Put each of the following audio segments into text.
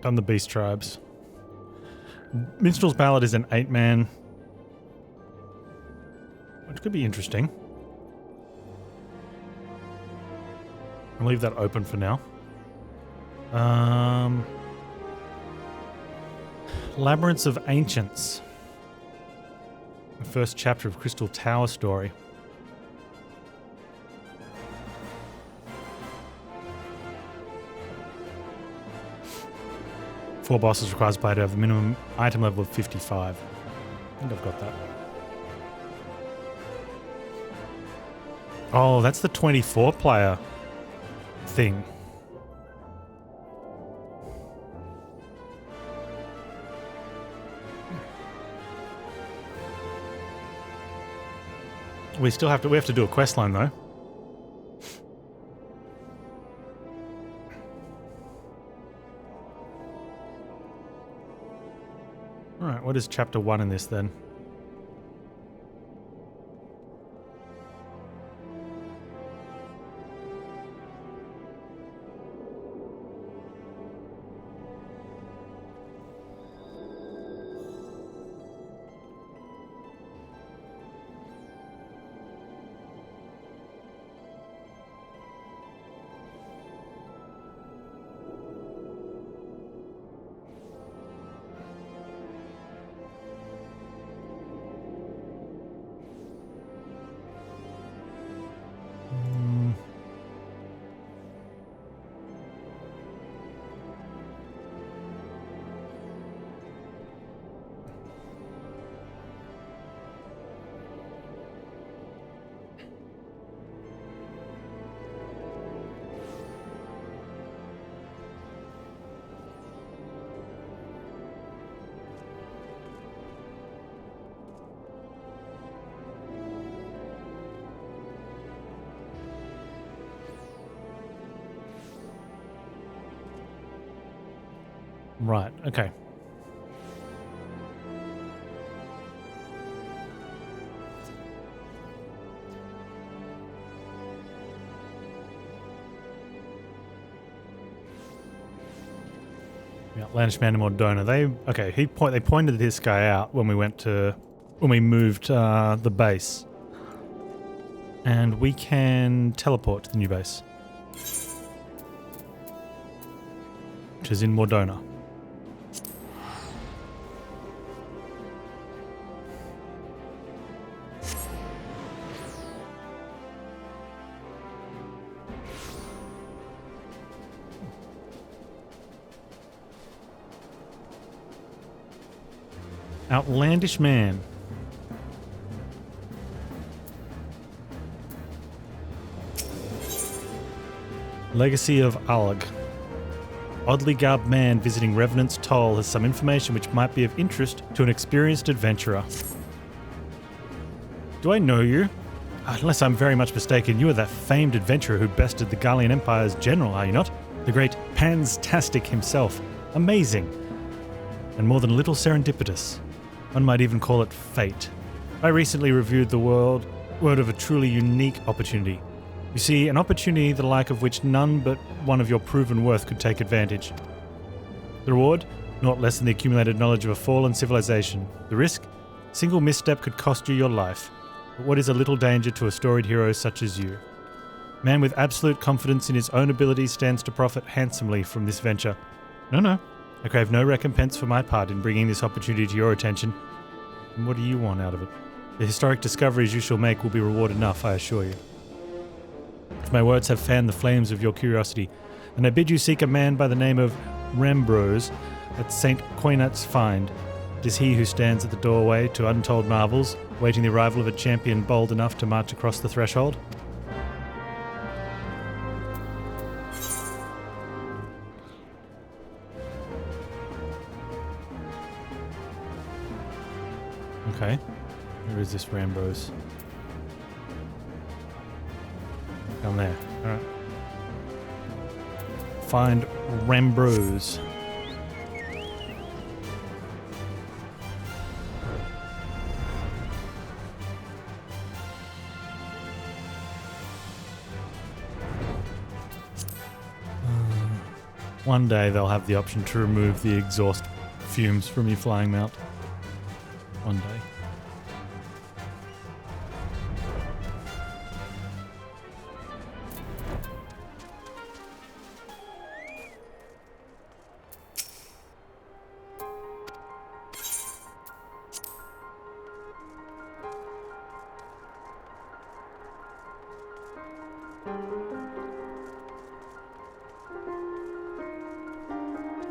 Done the beast tribes. Minstrel's Ballad is an 8-man, which could be interesting. I'll leave that open for now. Labyrinths of Ancients. The first chapter of Crystal Tower story. Four bosses requires player to have the minimum item level of 55. I think I've got that. Oh, that's the 24 player thing. We have to do a quest line though. Alright, what is chapter 1 in this then? Right, okay. The Outlandish Man in Mordona. They pointed this guy out when we moved the base. And we can teleport to the new base. Which is in Mordona. Outlandish Man. Legacy of Alg. Oddly garbed man visiting Revenant's Toll has some information which might be of interest to an experienced adventurer. Do I know you? Unless I'm very much mistaken, you are that famed adventurer who bested the Garlean Empire's general, are you not? The great Panztastic himself. Amazing. And more than a little serendipitous. One might even call it fate. I recently reviewed the word of a truly unique opportunity. You see, an opportunity the like of which none but one of your proven worth could take advantage. The reward? Not less than the accumulated knowledge of a fallen civilization. The risk? Single misstep could cost you your life. But what is a little danger to a storied hero such as you? Man with absolute confidence in his own abilities stands to profit handsomely from this venture. No. I crave no recompense for my part in bringing this opportunity to your attention. And what do you want out of it? The historic discoveries you shall make will be reward enough, I assure you. If my words have fanned the flames of your curiosity, then I bid you seek a man by the name of Rambrose at St. Coinat's Find. It is he who stands at the doorway to untold marvels, waiting the arrival of a champion bold enough to march across the threshold. Okay. Where is this Rambrose? Down there. Alright. Find Rambrose. One day they'll have the option to remove the exhaust fumes from your flying mount. One day.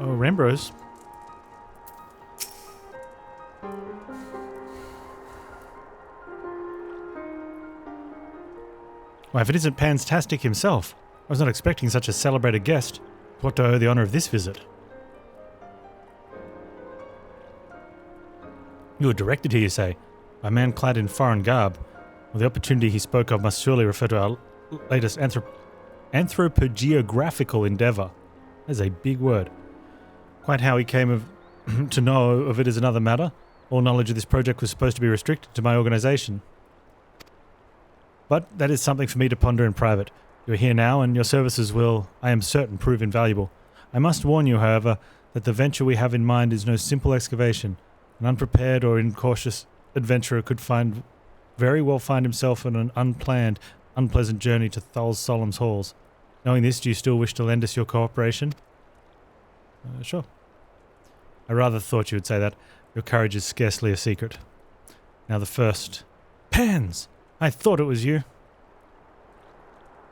Oh, Rembros. Why, if it isn't Panztastic himself, I was not expecting such a celebrated guest. To what do I owe the honour of this visit? You were directed here, you say, by a man clad in foreign garb. Well, the opportunity he spoke of must surely refer to our latest anthropogeographical endeavour. That's a big word. Quite how he came to know of it is another matter. All knowledge of this project was supposed to be restricted to my organisation. But that is something for me to ponder in private. You are here now, and your services will, I am certain, prove invaluable. I must warn you, however, that the venture we have in mind is no simple excavation. An unprepared or incautious adventurer could very well find himself on an unplanned, unpleasant journey to Thul's Solemn's halls. Knowing this, do you still wish to lend us your cooperation? Sure. I rather thought you would say that. Your courage is scarcely a secret. Now the first. Panz! I thought it was you.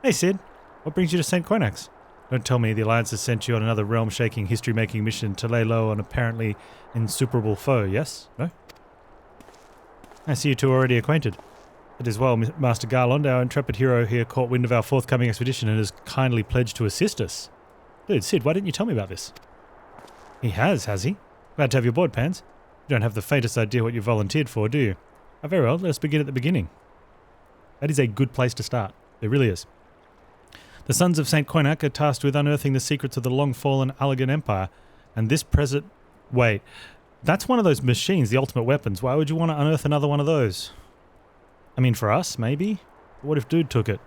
Hey Sid, what brings you to St. Quinax? Don't tell me the Alliance has sent you on another realm-shaking, history-making mission to lay low on an apparently insuperable foe, yes? No? I see you two are already acquainted. It is well, Master Garland, our intrepid hero here caught wind of our forthcoming expedition and has kindly pledged to assist us. Dude, Sid, why didn't you tell me about this? He has he? Glad to have you aboard, Panz. You don't have the faintest idea what you volunteered for, do you? Oh, very well, let's begin at the beginning. That is a good place to start. It really is. The sons of St. Quinax are tasked with unearthing the secrets of the long-fallen Garlean Empire, and this present... Wait, that's one of those machines, the ultimate weapons. Why would you want to unearth another one of those? I mean, for us, maybe? But what if Dude took it?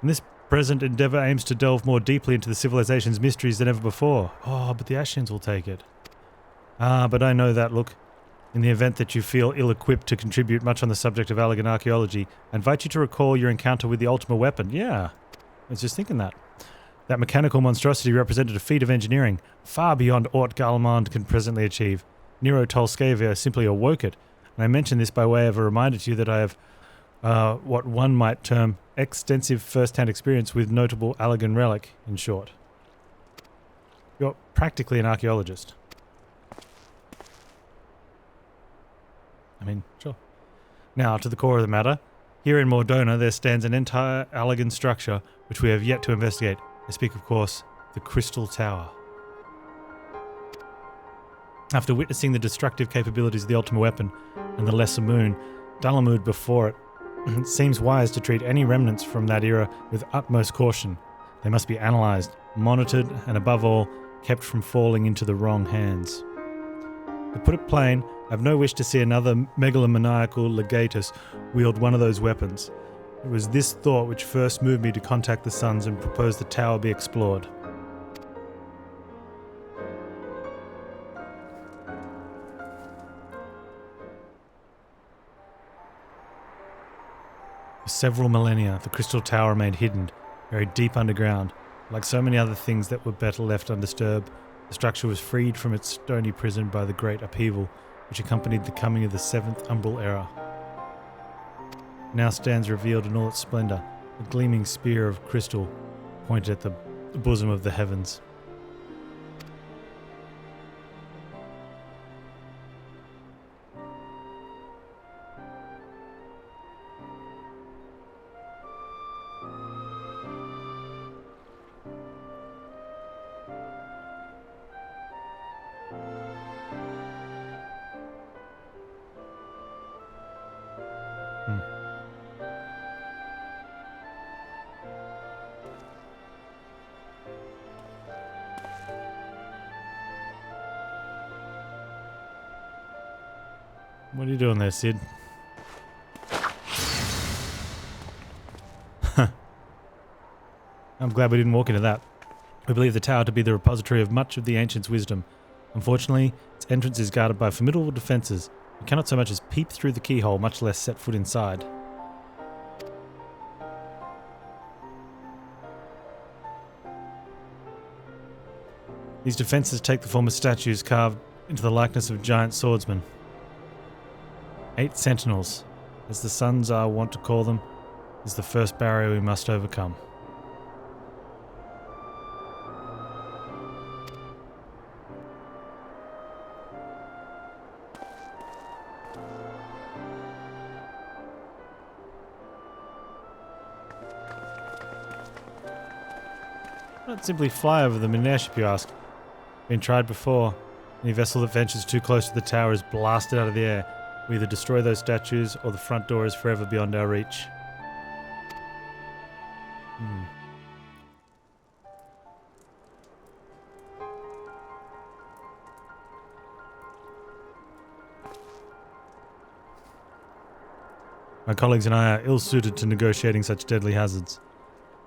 And this present endeavour aims to delve more deeply into the civilization's mysteries than ever before. Oh, but the Ashians will take it. Ah, but I know that, look. In the event that you feel ill-equipped to contribute much on the subject of Garlean archaeology, I invite you to recall your encounter with the ultimate weapon. Yeah, I was just thinking that. That mechanical monstrosity represented a feat of engineering, far beyond aught Garlemald can presently achieve. Nero Tolskavia simply awoke it, and I mention this by way of a reminder to you that I have what one might term extensive first-hand experience with notable Garlean relic, in short. You're practically an archaeologist. I mean, sure. Now, to the core of the matter. Here in Mordona, there stands an entire Garlean structure which we have yet to investigate. I speak, of course, the Crystal Tower. After witnessing the destructive capabilities of the ultimate weapon and the Lesser Moon, Dalamud before it, it seems wise to treat any remnants from that era with utmost caution. They must be analysed, monitored, and above all, kept from falling into the wrong hands. To put it plain, I have no wish to see another megalomaniacal legatus wield one of those weapons. It was this thought which first moved me to contact the Sons and propose the tower be explored. For several millennia, the Crystal Tower remained hidden, buried deep underground. Like so many other things that were better left undisturbed, the structure was freed from its stony prison by the great upheaval which accompanied the coming of the Seventh Umbral Era. It now stands revealed in all its splendour, a gleaming spear of crystal pointed at the bosom of the heavens. What are you doing there, Sid? I'm glad we didn't walk into that. We believe the tower to be the repository of much of the ancients' wisdom. Unfortunately, its entrance is guarded by formidable defences. We cannot so much as peep through the keyhole, much less set foot inside. These defences take the form of statues carved into the likeness of giant swordsmen. 8 sentinels, as the sons are wont to call them, is the first barrier we must overcome. Why not simply fly over them in an airship, you ask? Been tried before. Any vessel that ventures too close to the tower is blasted out of the air. We either destroy those statues or the front door is forever beyond our reach. My colleagues and I are ill-suited to negotiating such deadly hazards.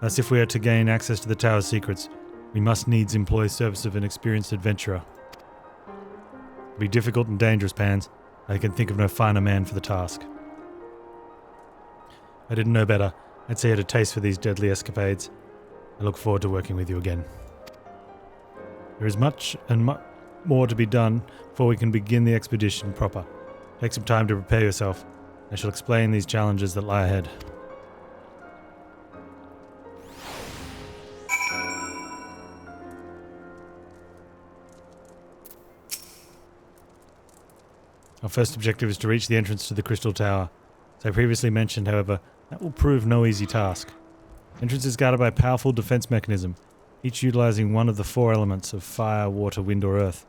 Thus, if we are to gain access to the tower's secrets, we must needs employ service of an experienced adventurer. It'll be difficult and dangerous, Panz. I can think of no finer man for the task. I didn't know better. I'd say I had a taste for these deadly escapades. I look forward to working with you again. There is much and more to be done before we can begin the expedition proper. Take some time to prepare yourself. I shall explain these challenges that lie ahead. Our first objective is to reach the entrance to the Crystal Tower. As I previously mentioned, however, that will prove no easy task. Entrance is guarded by a powerful defense mechanism, each utilizing one of the 4 elements of fire, water, wind, or earth.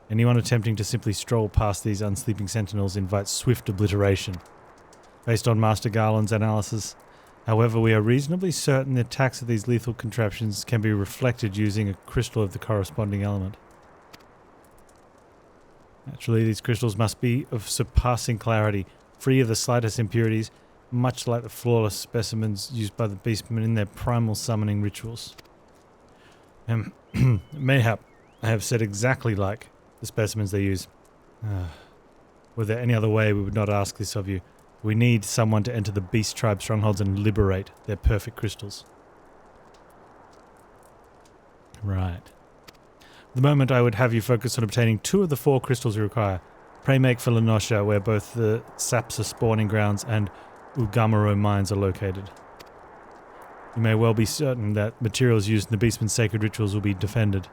Anyone attempting to simply stroll past these unsleeping sentinels invites swift obliteration. Based on Master Garland's analysis, however, we are reasonably certain the attacks of these lethal contraptions can be reflected using a crystal of the corresponding element. Naturally, these crystals must be of surpassing clarity, free of the slightest impurities, much like the flawless specimens used by the beastmen in their primal summoning rituals. Mayhap, I have said exactly like the specimens they use. Were there any other way, we would not ask this of you. We need someone to enter the beast tribe strongholds and liberate their perfect crystals. Right. At the moment, I would have you focus on obtaining 2 of the 4 crystals you require. Pray make for Lenosha, where both the Sapsa spawning grounds and Ugamaro mines are located. You may well be certain that materials used in the Beastman's sacred rituals will be defended.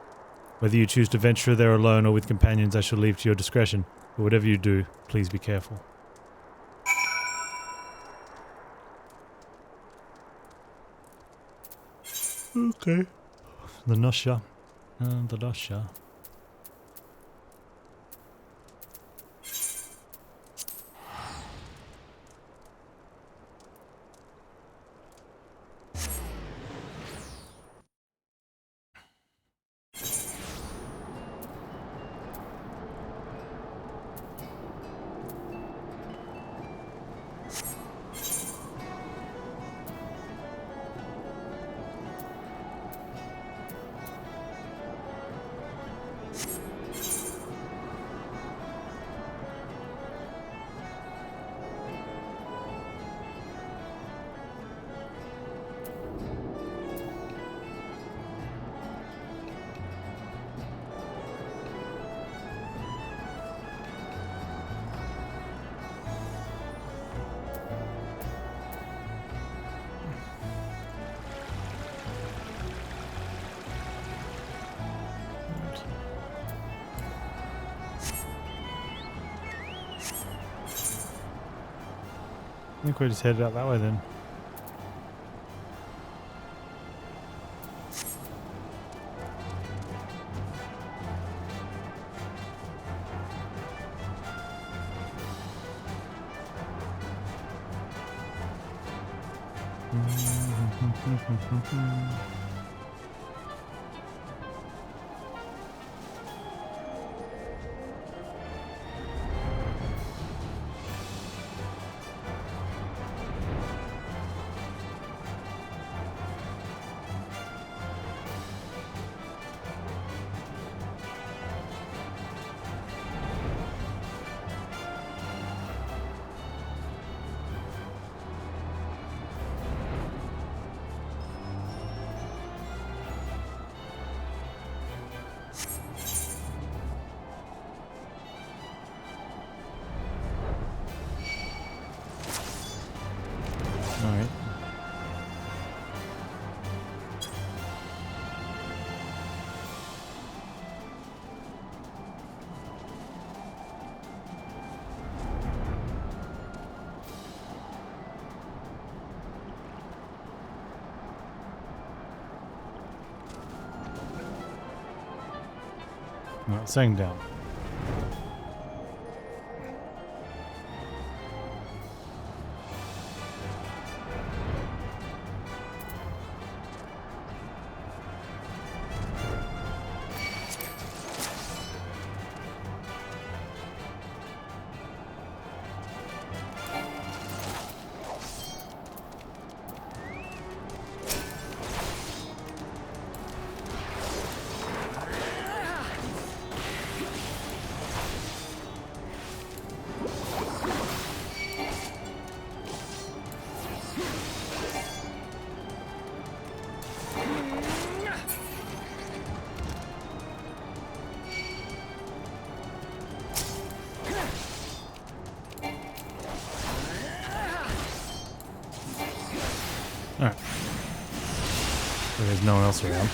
Whether you choose to venture there alone or with companions, I shall leave to your discretion. But whatever you do, please be careful. Okay. Lenosha. Lenosha. I think we're just headed out that way then. Alright. Not saying down. Alright. So there's no one else around.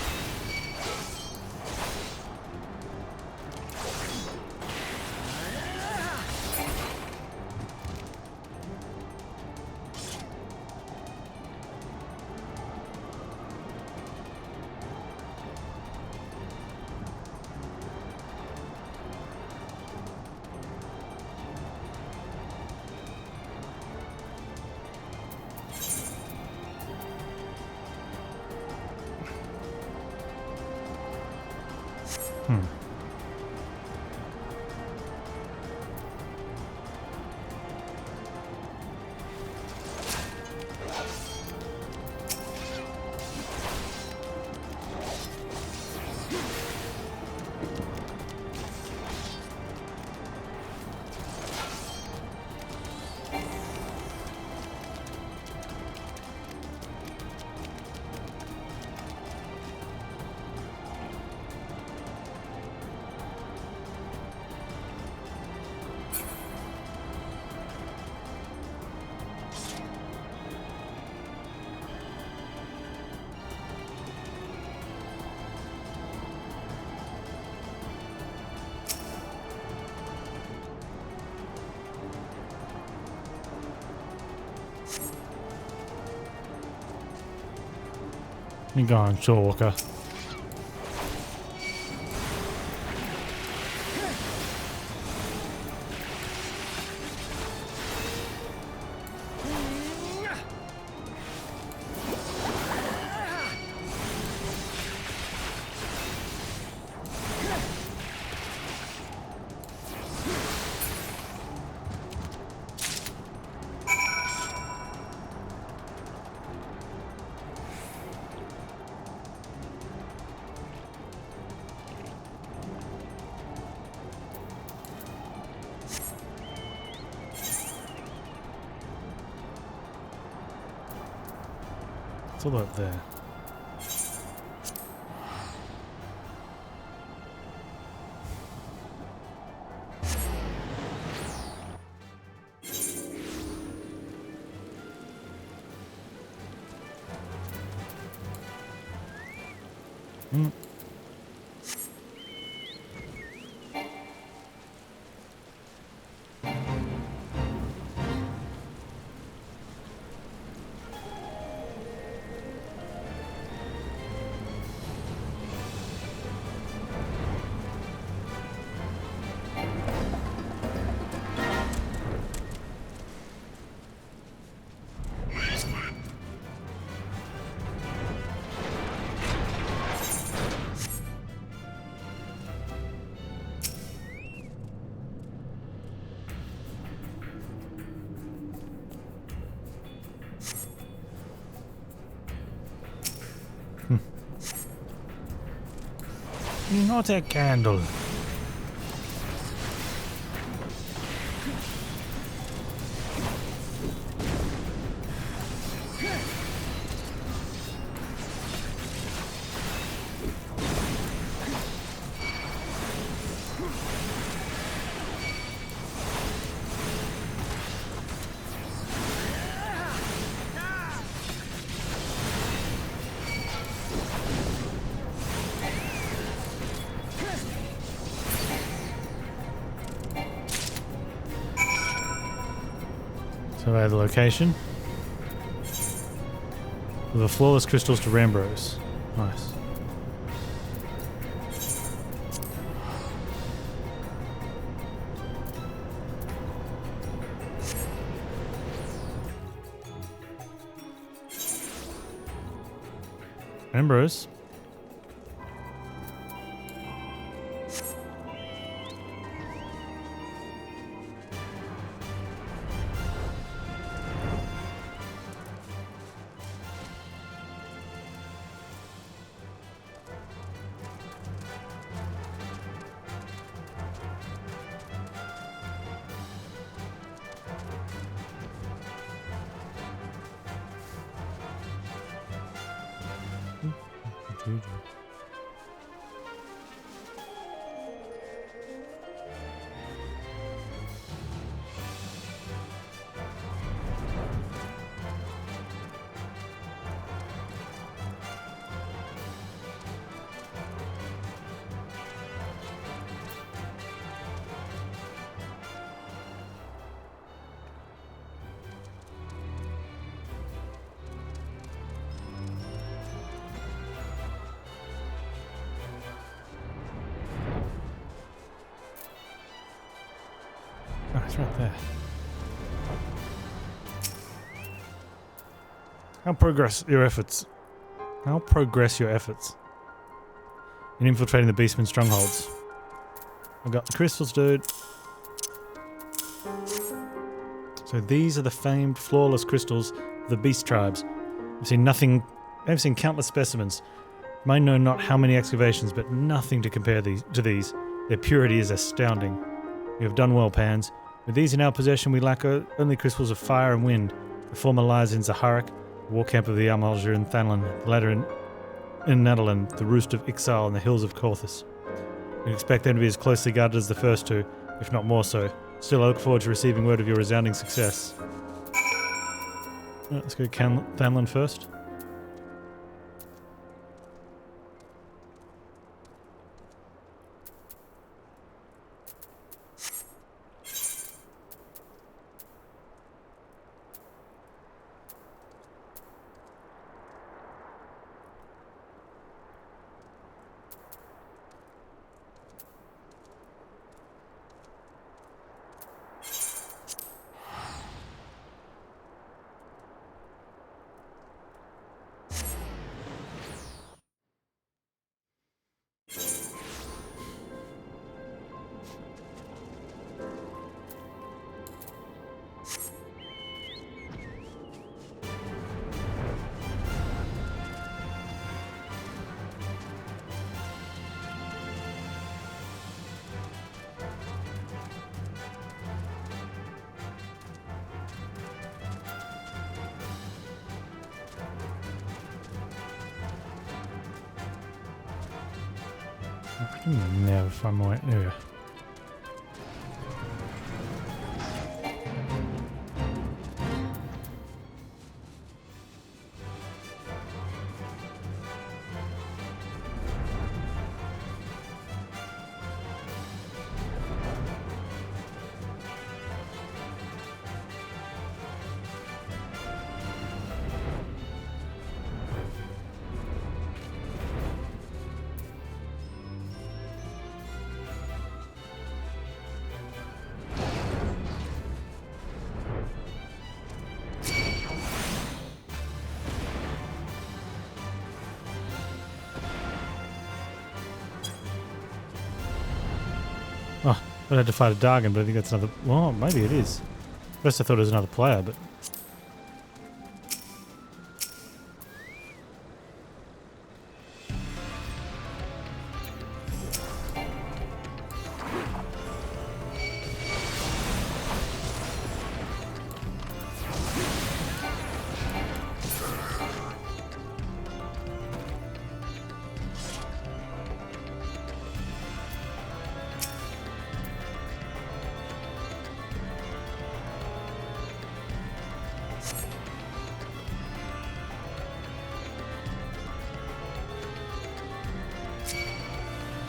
You go on, Shore Walker. It's all up there. Not a candle. Survey the location. With the flawless crystals to Rambros. Nice. Rambros. Oh, it's right there. How progress your efforts in infiltrating the Beastman strongholds? I've got the crystals, dude. So these are the famed flawless crystals of the beast tribes. I've seen countless specimens. Might know not how many excavations, but nothing to compare to these. Their purity is astounding. You have done well, Panz. With these in our possession, we lack only crystals of fire and wind. The former lies in Zaharak, the war camp of the Amalja in Thanlan, the latter in Nadalan, the roost of Ixal, and the hills of Korthus. We expect them to be as closely guarded as the first two, if not more so. Still, I look forward to receiving word of your resounding success. Right, let's go Thanlan first. I can never find my way. There we go. Oh, I had to fight a Dargan, but I think that's another... Well, maybe it is. First I thought it was another player, but...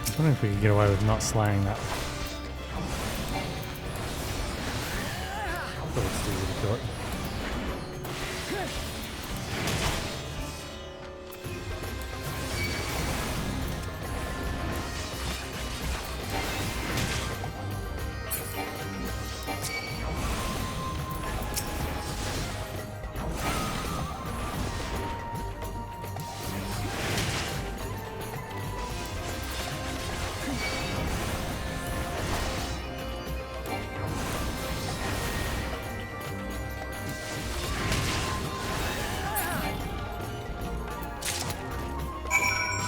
I wonder if we could get away with not slaying that. I thought it's too easy to kill it.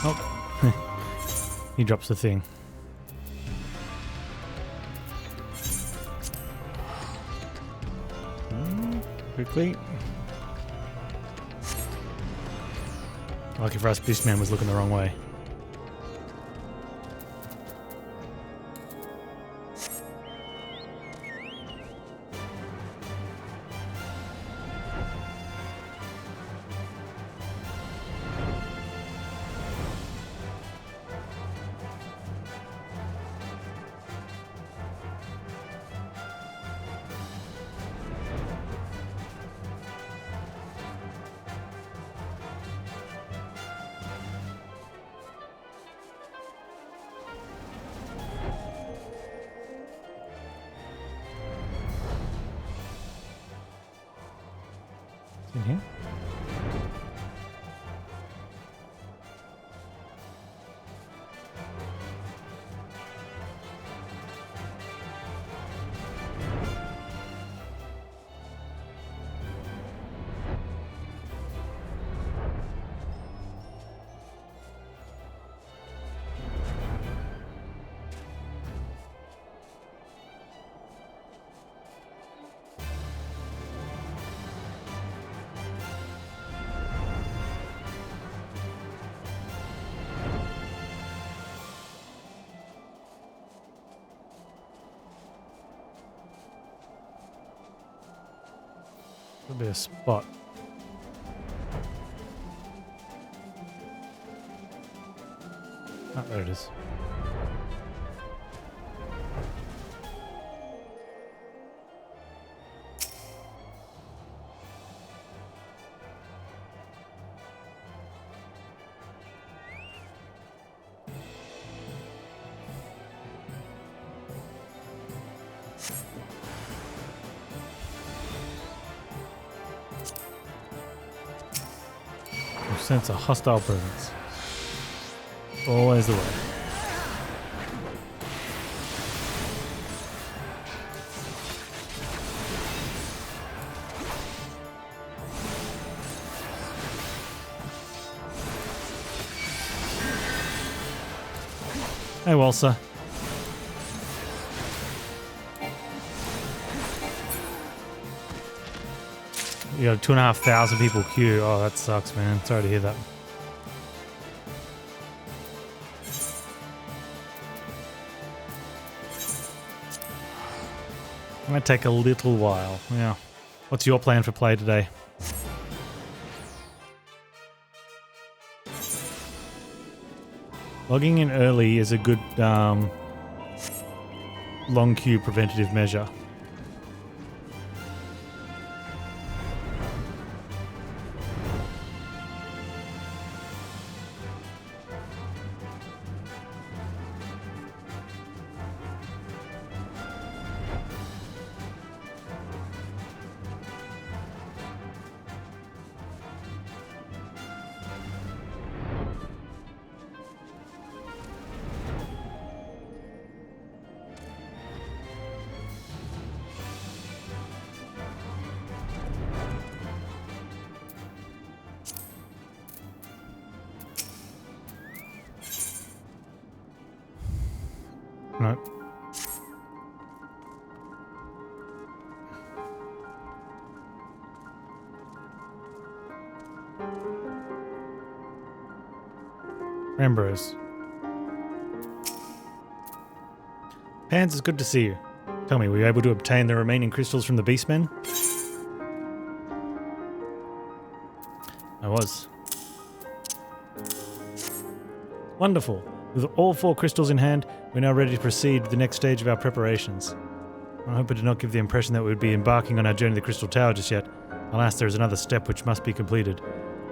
Oh. He drops the thing. Quickly. Lucky for us, Beastman was looking the wrong way. In here? There'll be a spot. Oh, there it is. Sense a hostile presence. Always the way. Hey, Walsa. You got a 2,500 people queue. Oh, that sucks, man. Sorry to hear that. It might take a little while. Yeah. What's your plan for play today? Logging in early is a good long queue preventative measure. No. Ambrose. Panz, it's good to see you. Tell me, were you able to obtain the remaining crystals from the Beastmen? I was. Wonderful. With all 4 crystals in hand, we're now ready to proceed to the next stage of our preparations. I hope I did not give the impression that we would be embarking on our journey to the Crystal Tower just yet. Alas, there is another step which must be completed.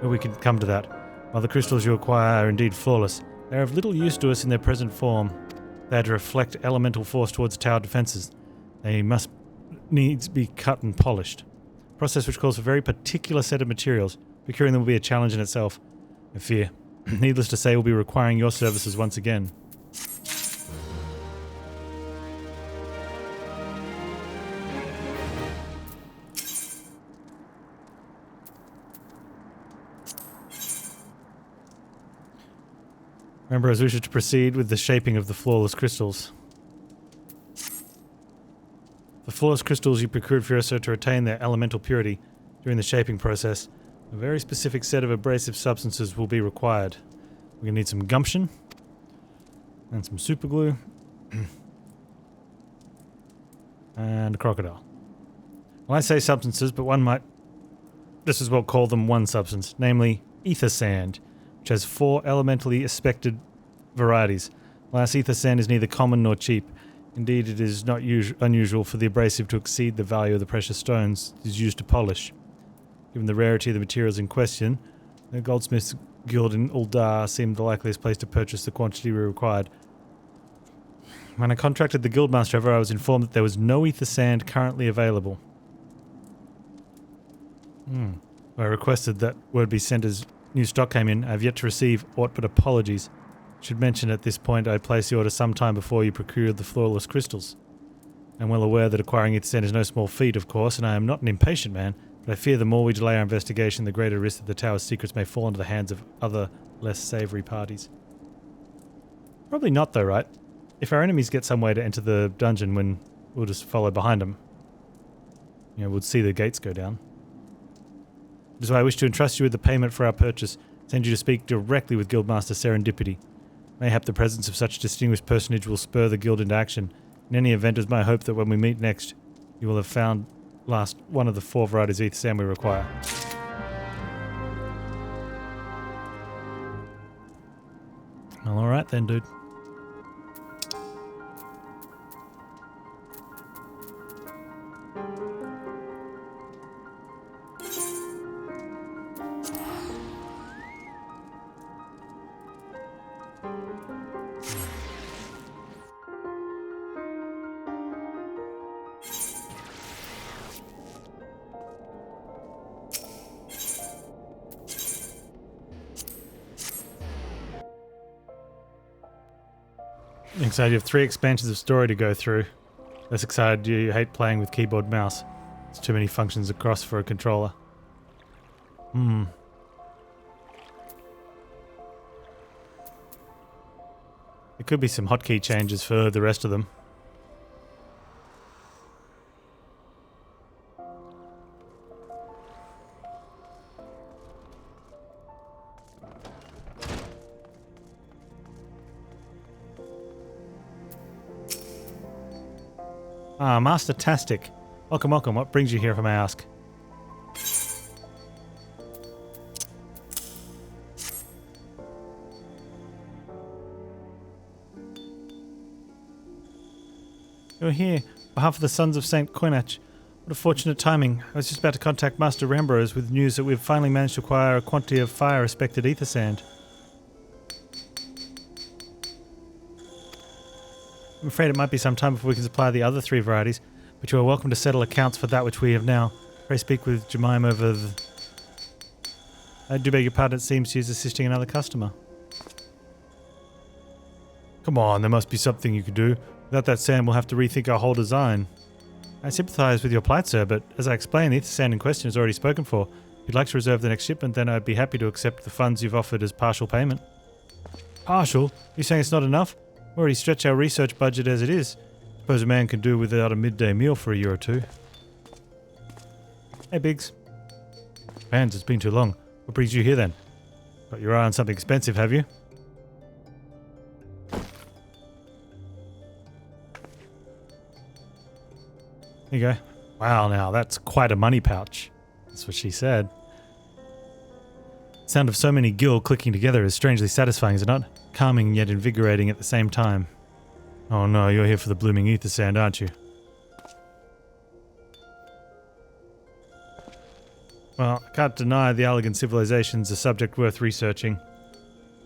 But we can come to that. While the crystals you acquire are indeed flawless, they are of little use to us in their present form. They are to reflect elemental force towards tower defenses. They must needs be cut and polished. A process which calls for a very particular set of materials. Procuring them will be a challenge in itself, I fear. Needless to say, we'll be requiring your services once again. Remember, as we should proceed with the shaping of the flawless crystals. The flawless crystals you procured for Eorzea to retain their elemental purity during the shaping process. A very specific set of abrasive substances will be required. We're going to need some gumption. And some super glue. And a crocodile. Well, I say substances, but one might just as well call them one substance, namely ether sand, which has 4 elementally aspected varieties. Alas, ether sand is neither common nor cheap. Indeed, it is not unusual for the abrasive to exceed the value of the precious stones it is used to polish. Given the rarity of the materials in question, the Goldsmiths Guild in Uldar seemed the likeliest place to purchase the quantity we required. When I contracted the Guildmaster, however, I was informed that there was no ether sand currently available. I requested that word be sent as new stock came in. I have yet to receive aught but apologies. Should mention at this point I placed the order some time before you procured the flawless crystals. I am well aware that acquiring ether sand is no small feat, of course, and I am not an impatient man, but I fear the more we delay our investigation, the greater risk that the tower's secrets may fall into the hands of other, less savoury parties. Probably not though, right? If our enemies get some way to enter the dungeon, when we'll just follow behind them. You know, we'll see the gates go down. That is why I wish to entrust you with the payment for our purchase, send you to speak directly with Guildmaster Serendipity. Mayhap the presence of such distinguished personage will spur the guild into action. In any event, it is my hope that when we meet next, you will have found last one of the 4 varieties of ether sand we require. Well, alright then, dude. Excited, you have 3 expansions of story to go through. Less excited, you hate playing with keyboard mouse. It's too many functions across for a controller. There could be some hotkey changes for the rest of them. Ah, Panztastic. Welcome, welcome. What brings you here, if I may ask? You're here, on behalf of the Sons of St. Coinach. What a fortunate timing. I was just about to contact Master Ramboros with news that we've finally managed to acquire a quantity of fire-respected ether sand. I'm afraid it might be some time before we can supply the other 3 varieties, but you are welcome to settle accounts for that which we have now. Pray speak with Jemima over the... I do beg your pardon, it seems she is assisting another customer. Come on, there must be something you could do. Without that sand, we'll have to rethink our whole design. I sympathise with your plight, sir, but as I explained, the ether sand in question is already spoken for. If you'd like to reserve the next shipment, then I'd be happy to accept the funds you've offered as partial payment. Partial? You're saying it's not enough? We already stretch our research budget as it is. Suppose a man can do without a midday meal for a year or 2. Hey, Biggs. Panz, it's been too long. What brings you here then? Got your eye on something expensive, have you? There you go. Wow, now that's quite a money pouch. That's what she said. The sound of so many gil clicking together is strangely satisfying, is it not? Calming yet invigorating at the same time. Oh no, you're here for the blooming ether sand, aren't you? Well, I can't deny the Allegan civilization's a subject worth researching.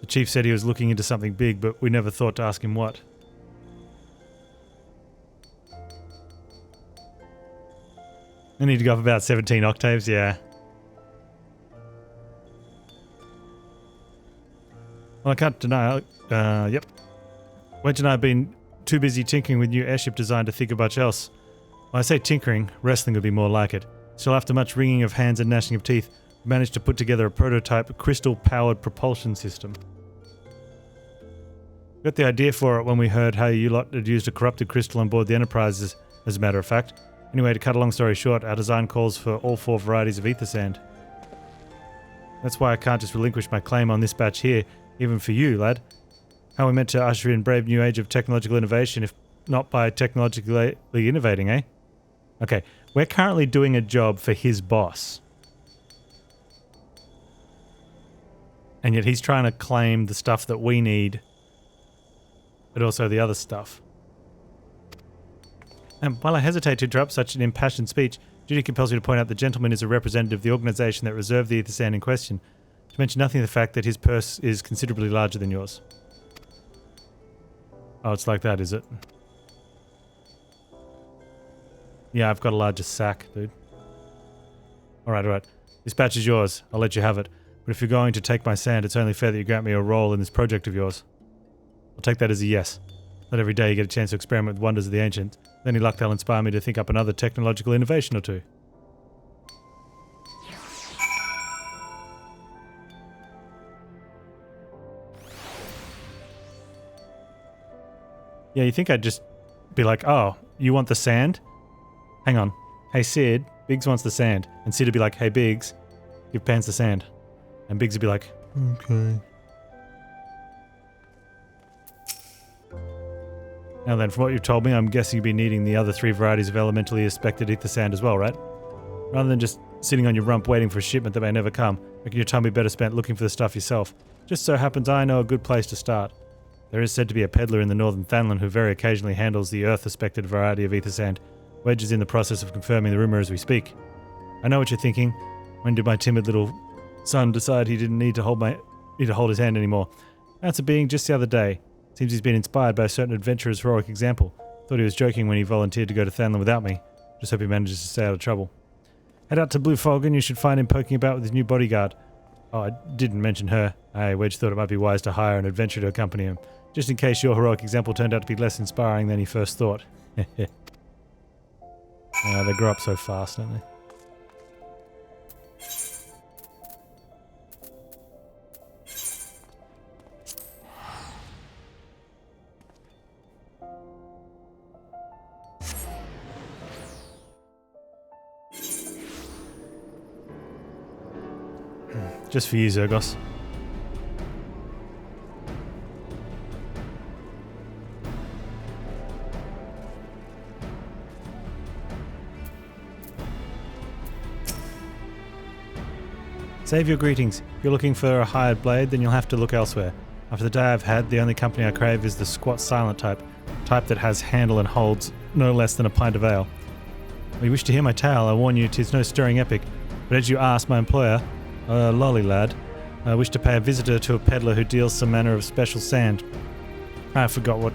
The chief said he was looking into something big, but we never thought to ask him what. I need to go up about 17 octaves, yeah. Well, I can't deny, yep. Wench and I have been too busy tinkering with new airship design to think of much else. When I say tinkering, wrestling would be more like it. Still, after much wringing of hands and gnashing of teeth, we managed to put together a prototype crystal-powered propulsion system. Got the idea for it when we heard how you lot had used a corrupted crystal on board the Enterprise, as a matter of fact. Anyway, to cut a long story short, our design calls for all 4 varieties of ether sand. That's why I can't just relinquish my claim on this batch here, even for you, lad. How are we meant to usher in a brave new age of technological innovation if not by technologically innovating, eh? Okay, we're currently doing a job for his boss. And yet he's trying to claim the stuff that we need, but also the other stuff. And while I hesitate to interrupt such an impassioned speech, duty compels me to point out the gentleman is a representative of the organisation that reserved the ether sand in question, to mention nothing of the fact that his purse is considerably larger than yours. Oh, it's like that, is it? Yeah, I've got a larger sack, dude. Alright. This batch is yours. I'll let you have it. But if you're going to take my sand, it's only fair that you grant me a role in this project of yours. I'll take that as a yes. Not every day you get a chance to experiment with wonders of the ancient. Any luck they'll inspire me to think up another technological innovation or two. Yeah, you think I'd just be like, oh, you want the sand? Hang on. Hey, Sid, Biggs wants the sand. And Sid would be like, hey, Biggs, give Panz the sand. And Biggs would be like, okay. Now then, from what you've told me, I'm guessing you'll be needing the other 3 varieties of elementally aspected ether sand as well, right? Rather than just sitting on your rump waiting for a shipment that may never come, reckon your time be better spent looking for the stuff yourself. Just so happens I know a good place to start. There is said to be a peddler in the northern Thanlan who very occasionally handles the earth-aspected variety of ether sand. Wedge is in the process of confirming the rumour as we speak. I know what you're thinking. When did my timid little son decide he didn't need to hold his hand anymore? Answer being just the other day. Seems he's been inspired by a certain adventurer's heroic example. Thought he was joking when he volunteered to go to Thanlan without me. Just hope he manages to stay out of trouble. Head out to Blue Fog and you should find him poking about with his new bodyguard. Oh, I didn't mention her. Wedge thought it might be wise to hire an adventurer to accompany him, just in case your heroic example turned out to be less inspiring than he first thought. They grow up so fast, don't they? Just for you, Zergos. Save your greetings. If you're looking for a hired blade, then you'll have to look elsewhere. After the day I've had, the only company I crave is the squat silent type that has handle and holds no less than a pint of ale. Well, you wish to hear my tale, I warn you 'tis no stirring epic, but as you asked my employer, lolly lad, I wish to pay a visitor to a peddler who deals some manner of special sand. I forgot what,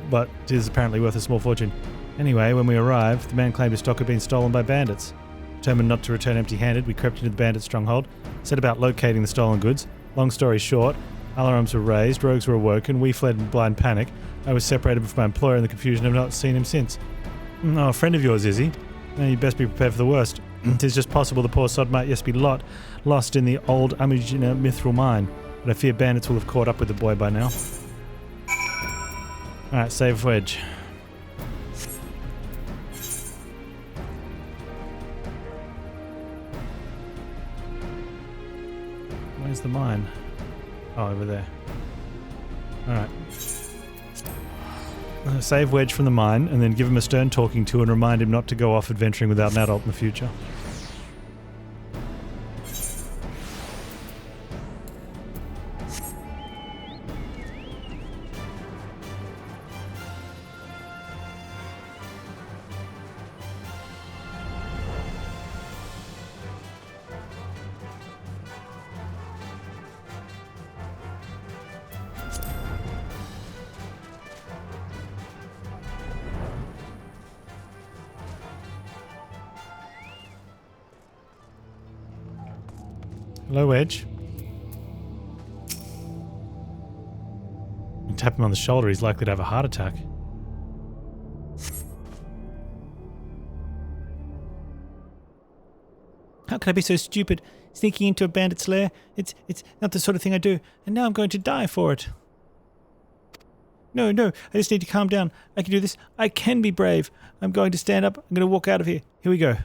but it is apparently worth a small fortune. Anyway, when we arrived, the man claimed his stock had been stolen by bandits. Determined not to return empty-handed, we crept into the bandit stronghold, set about locating the stolen goods. Long story short, alarms were raised, rogues were awoken, we fled in blind panic. I was separated from my employer in the confusion and have not seen him since. Oh, a friend of yours, is he? You'd best be prepared for the worst. 'Tis just possible the poor sod might yet be lost in the old Amugina mithril mine, but I fear bandits will have caught up with the boy by now. Alright, save Wedge. Where's the mine? Oh, over there. Alright. Save Wedge from the mine, and then give him a stern talking to and remind him not to go off adventuring without an adult in the future. Hello, Wedge. You tap him on the shoulder, he's likely to have a heart attack. How could I be so stupid? Sneaking into a bandit's lair? It's not the sort of thing I do, and now I'm going to die for it. No, no, I just need to calm down. I can do this. I can be brave. I'm going to stand up. I'm going to walk out of here. Here we go.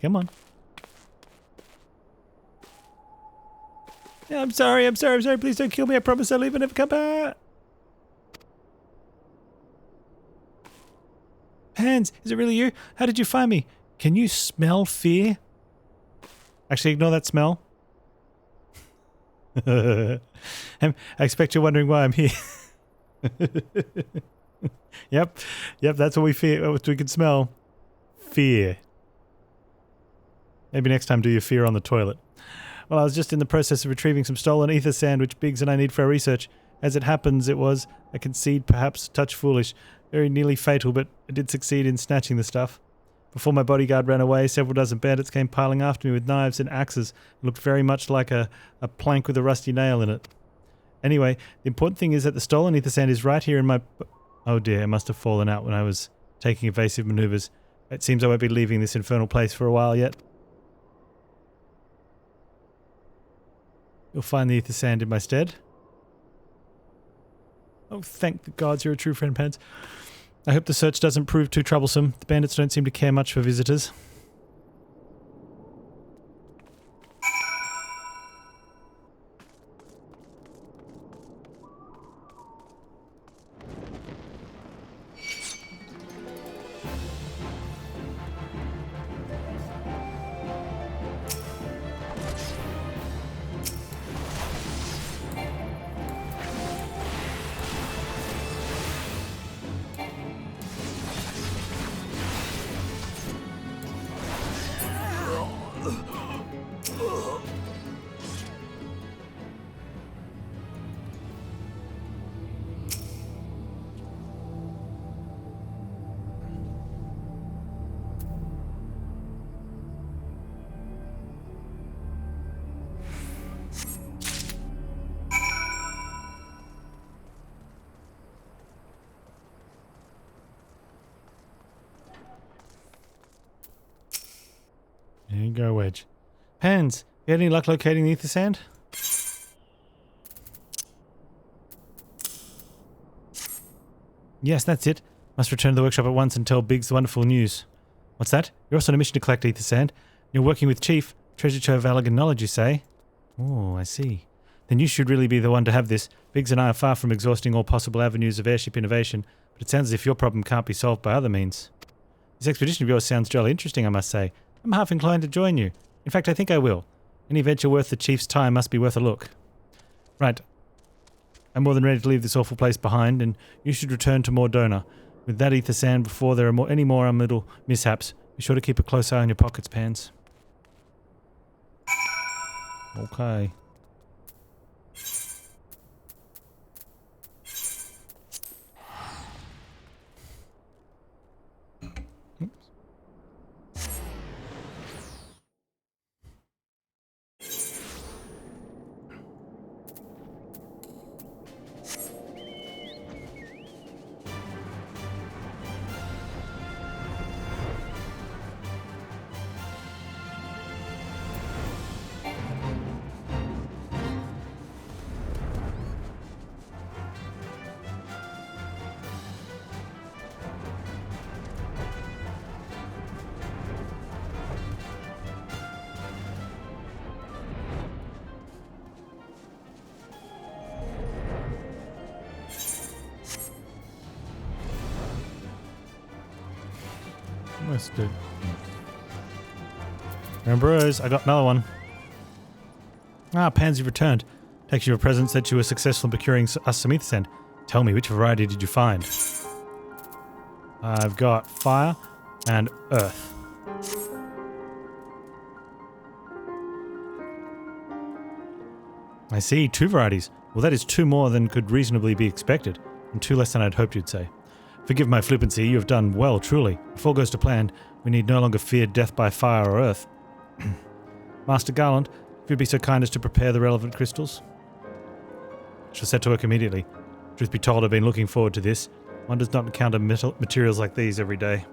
Come on. I'm sorry. Please don't kill me. I promise I'll leave and never come back. Panz, is it really you? How did you find me? Can you smell fear? Actually, ignore that smell. I expect you're wondering why I'm here. Yep, that's what we fear. What we can smell. Fear. Maybe next time do your fear on the toilet. Well, I was just in the process of retrieving some stolen ether sand which Biggs and I need for our research. As it happens, it was, I concede, perhaps a touch foolish, very nearly fatal, but I did succeed in snatching the stuff. Before my bodyguard ran away, several dozen bandits came piling after me with knives and axes. It looked very much like a plank with a rusty nail in it. Anyway, the important thing is that the stolen ether sand is right here in my... Oh dear, it must have fallen out when I was taking evasive maneuvers. It seems I won't be leaving this infernal place for a while yet. You'll find the ether sand in my stead. Oh, thank the gods you're a true friend, Panz. I hope the search doesn't prove too troublesome. The bandits don't seem to care much for visitors. There you go, Wedge. Panz, you had any luck locating the ether sand? Yes, that's it. Must return to the workshop at once and tell Biggs the wonderful news. What's that? You're also on a mission to collect ether sand. You're working with Chief. Treasure trove of elegant knowledge, you say? Oh, I see. Then you should really be the one to have this. Biggs and I are far from exhausting all possible avenues of airship innovation, but it sounds as if your problem can't be solved by other means. This expedition of yours sounds jolly interesting, I must say. I'm half inclined to join you. In fact, I think I will. Any venture worth the Chief's time must be worth a look. Right. I'm more than ready to leave this awful place behind, and you should return to Mordona. With that ether sand before there are any more little mishaps, be sure to keep a close eye on your pockets, Panz. Okay. Almost did. Remember, I got another one. Ah, Panz, you've returned. Takes you a present that you were successful in procuring us some ether sand. Tell me, which variety did you find? I've got fire and earth. I see, 2 varieties. Well, that is 2 more than could reasonably be expected, and 2 less than I'd hoped you'd say. Forgive my flippancy, you have done well, truly. If all goes to plan, we need no longer fear death by fire or earth. Master Garland, if you'd be so kind as to prepare the relevant crystals. I shall set to work immediately. Truth be told, I've been looking forward to this. One does not encounter materials like these every day.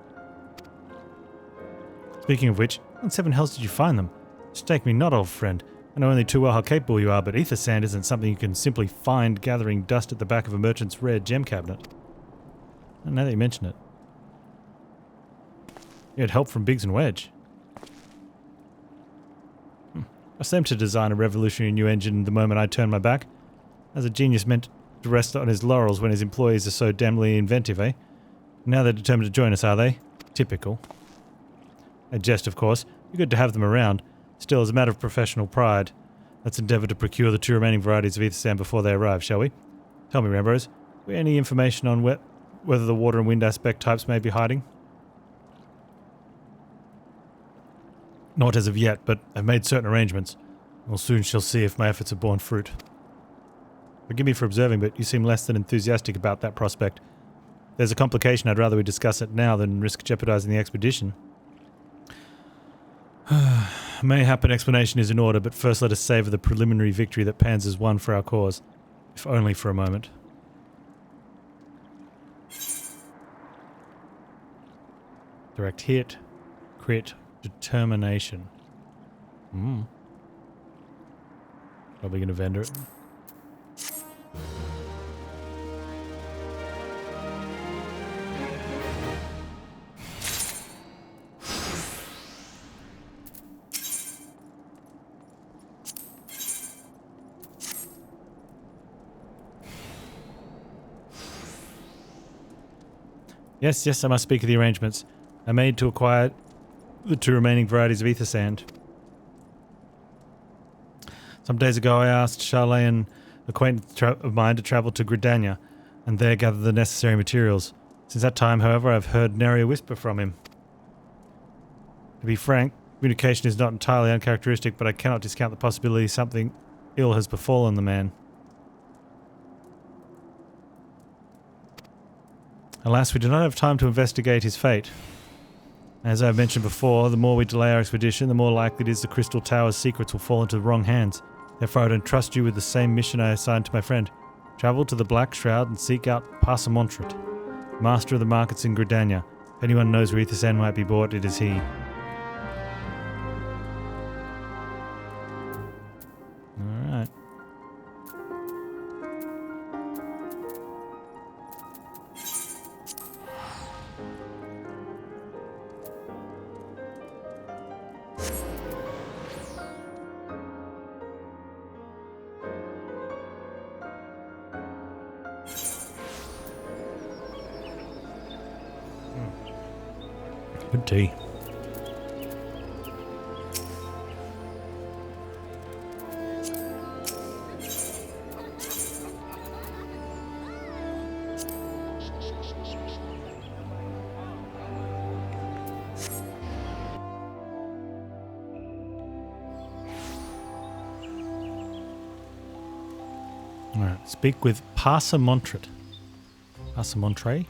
Speaking of which, how in 7 hells did you find them? Mistake me not, old friend. I know only too well how capable you are, but ether sand isn't something you can simply find gathering dust at the back of a merchant's rare gem cabinet. And now that you mention it. You had help from Biggs and Wedge. I seemed to design a revolutionary new engine the moment I turned my back. As a genius meant to rest on his laurels when his employees are so damnably inventive, eh? Now they're determined to join us, are they? Typical. A jest, of course. Be good to have them around. Still, as a matter of professional pride, let's endeavour to procure the 2 remaining varieties of ether sand before they arrive, shall we? Tell me, Rambos, any information on whether the water and wind aspect types may be hiding? Not as of yet, but I've made certain arrangements. We'll soon shall see if my efforts have borne fruit. Forgive me for observing, but you seem less than enthusiastic about that prospect. If there's a complication, I'd rather we discuss it now than risk jeopardizing the expedition. Mayhap an explanation is in order, but first let us savour the preliminary victory that Panz has won for our cause, if only for a moment. Direct hit, crit, determination. Probably going to vendor it. Yes, I must speak of the arrangements I made to acquire the 2 remaining varieties of ether sand. Some days ago I asked Charlet, an acquaintance of mine, to travel to Gridania and there gather the necessary materials. Since that time, however, I've heard nary a whisper from him. To be frank, communication is not entirely uncharacteristic, but I cannot discount the possibility something ill has befallen the man. Alas, we do not have time to investigate his fate. As I've mentioned before, the more we delay our expedition, the more likely it is the Crystal Tower's secrets will fall into the wrong hands. Therefore, I would entrust you with the same mission I assigned to my friend. Travel to the Black Shroud and seek out Parsamontret, master of the markets in Gridania. If anyone knows where ether sand might be bought, it is he. Alright. Good tea. All right, speak with Parsamontret. Parsamontre?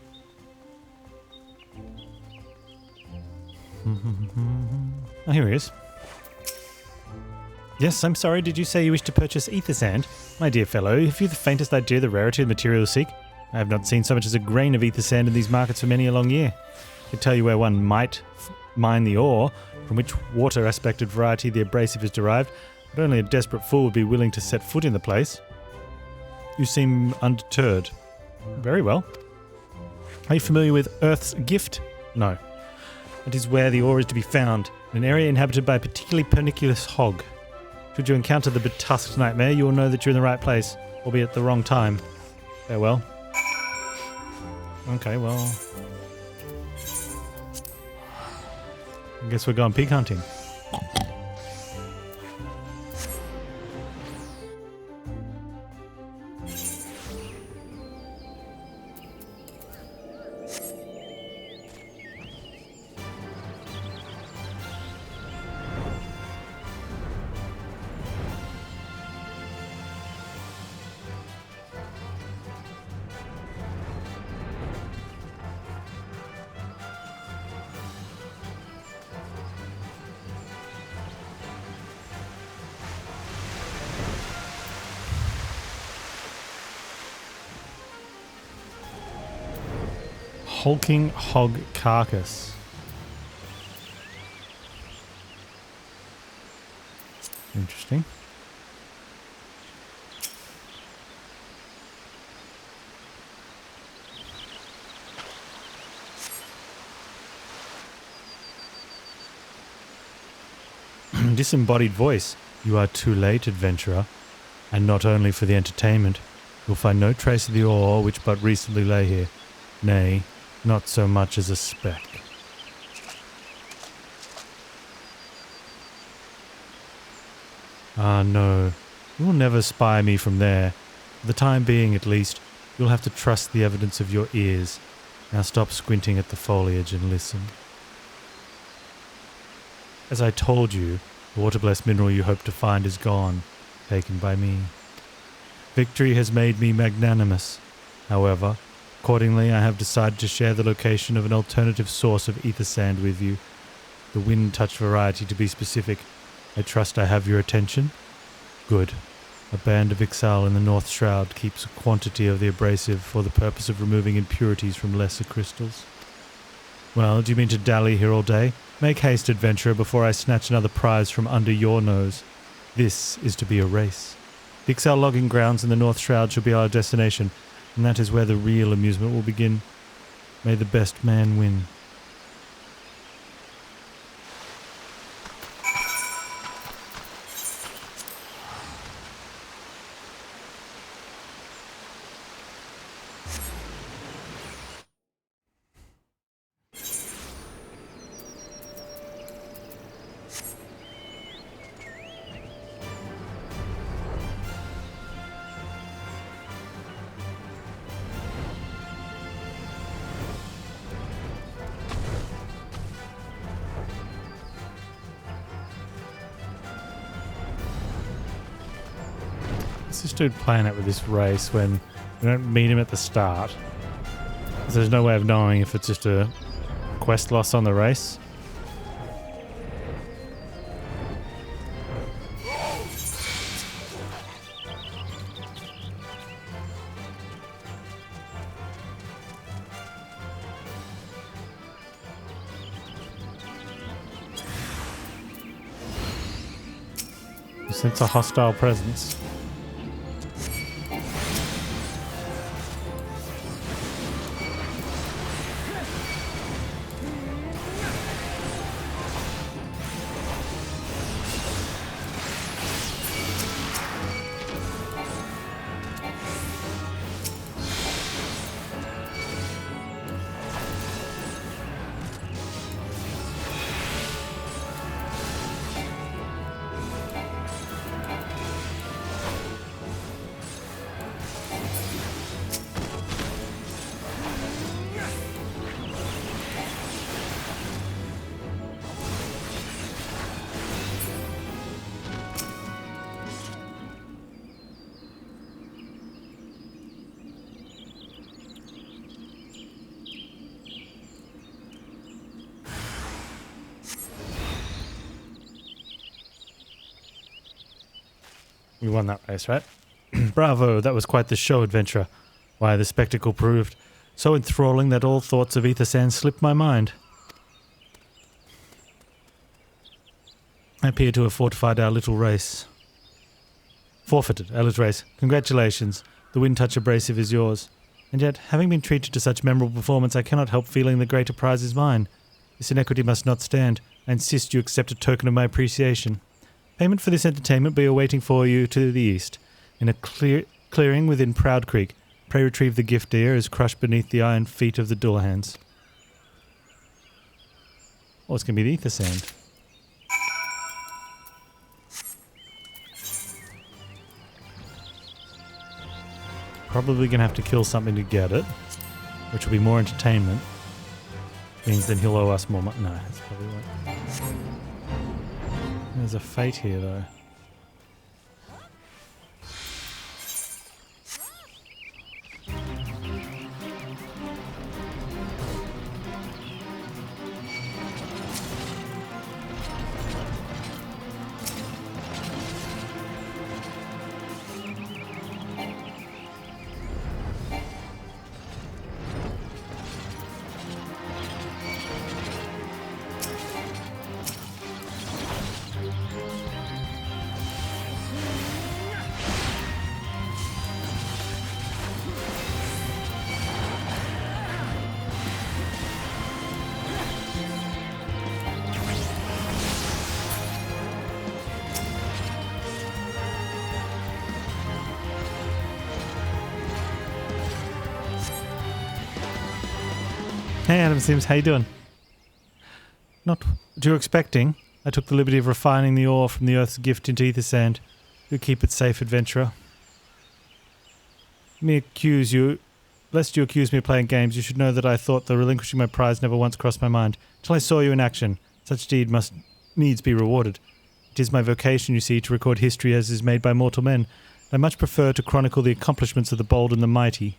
Oh, here he is. Yes, I'm sorry, did you say you wish to purchase ether sand? My dear fellow, have you the faintest idea of the rarity of the material you seek? I have not seen so much as a grain of ether sand in these markets for many a long year. I can tell you where one might mine the ore, from which water-aspected variety the abrasive is derived, but only a desperate fool would be willing to set foot in the place. You seem undeterred. Very well. Are you familiar with Earth's Gift? No. It is where the ore is to be found, in an area inhabited by a particularly pernicious hog. Should you encounter the betusked nightmare, you will know that you're in the right place, albeit at the wrong time. Farewell. Okay, well... I guess we're going pig hunting. Hulking hog carcass. Interesting. disembodied voice. You are too late, adventurer. And not only for the entertainment. You'll find no trace of the ore which but recently lay here. Nay, not so much as a speck. Ah, no. You will never spy me from there. For the time being, at least, you'll have to trust the evidence of your ears. Now stop squinting at the foliage and listen. As I told you, the water-blessed mineral you hoped to find is gone, taken by me. Victory has made me magnanimous. However, accordingly, I have decided to share the location of an alternative source of ether sand with you. The wind-touch variety, to be specific. I trust I have your attention? Good. A band of Ixal in the North Shroud keeps a quantity of the abrasive for the purpose of removing impurities from lesser crystals. Well, do you mean to dally here all day? Make haste, adventurer, before I snatch another prize from under your nose. This is to be a race. The Ixal logging grounds in the North Shroud shall be our destination, and that is where the real amusement will begin. May the best man win. What's this dude playing at with this race when we don't meet him at the start? So there's no way of knowing if it's just a quest loss on the race. You sense a hostile presence. We won that race, right? Bravo, that was quite the show, adventurer. Why, the spectacle proved so enthralling that all thoughts of ether sand slipped my mind. I appear to have fortified our little race. Forfeited our little race. Congratulations. The wind touch abrasive is yours. And yet, having been treated to such memorable performance, I cannot help feeling the greater prize is mine. This inequity must not stand. I insist you accept a token of my appreciation. Payment for this entertainment be awaiting for you to the east. In a clearing within Proud Creek. Pray retrieve the gift deer is crushed beneath the iron feet of the Dullahands. Oh, it's going to be the ether sand. Probably going to have to kill something to get it, which will be more entertainment. Means then he'll owe us more money. No, that's probably right. There's a fate here, though. Hey Adam Sims, how you doing? Not what you were expecting. I took the liberty of refining the ore from the Earth's gift into ether sand. You keep it safe, adventurer. Lest you accuse me of playing games, you should know that I thought that relinquishing my prize never once crossed my mind, till I saw you in action. Such deed must needs be rewarded. It is my vocation, you see, to record history as is made by mortal men. I much prefer to chronicle the accomplishments of the bold and the mighty.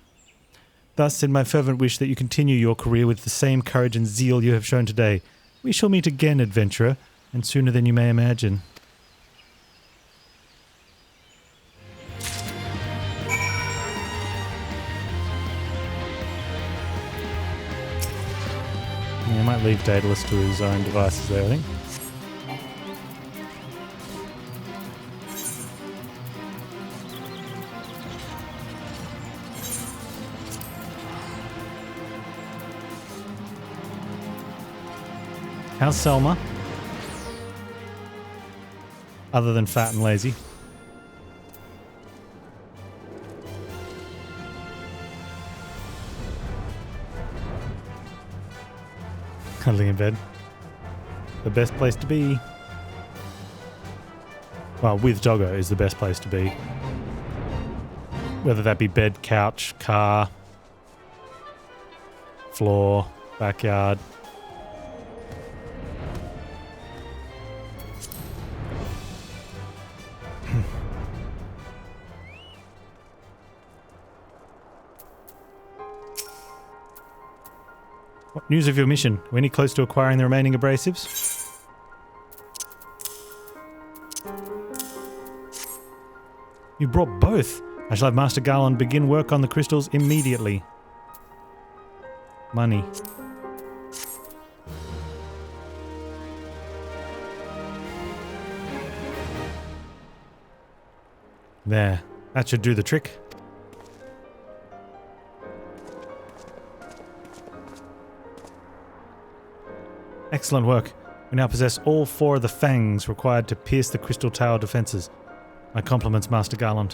Thus, in my fervent wish that you continue your career with the same courage and zeal you have shown today, we shall meet again, adventurer, and sooner than you may imagine. Yeah, I might leave Daedalus to his own devices there, I think. How's Selma? Other than fat and lazy. Cuddling in bed. The best place to be. Well, with Doggo is the best place to be. Whether that be bed, couch, car, floor, backyard. What news of your mission? Are we any close to acquiring the remaining abrasives? You brought both! I shall have Master Garlean begin work on the crystals immediately. Money. There. That should do the trick. Excellent work. We now possess all 4 of the fangs required to pierce the crystal tower defences. My compliments, Master Garlean.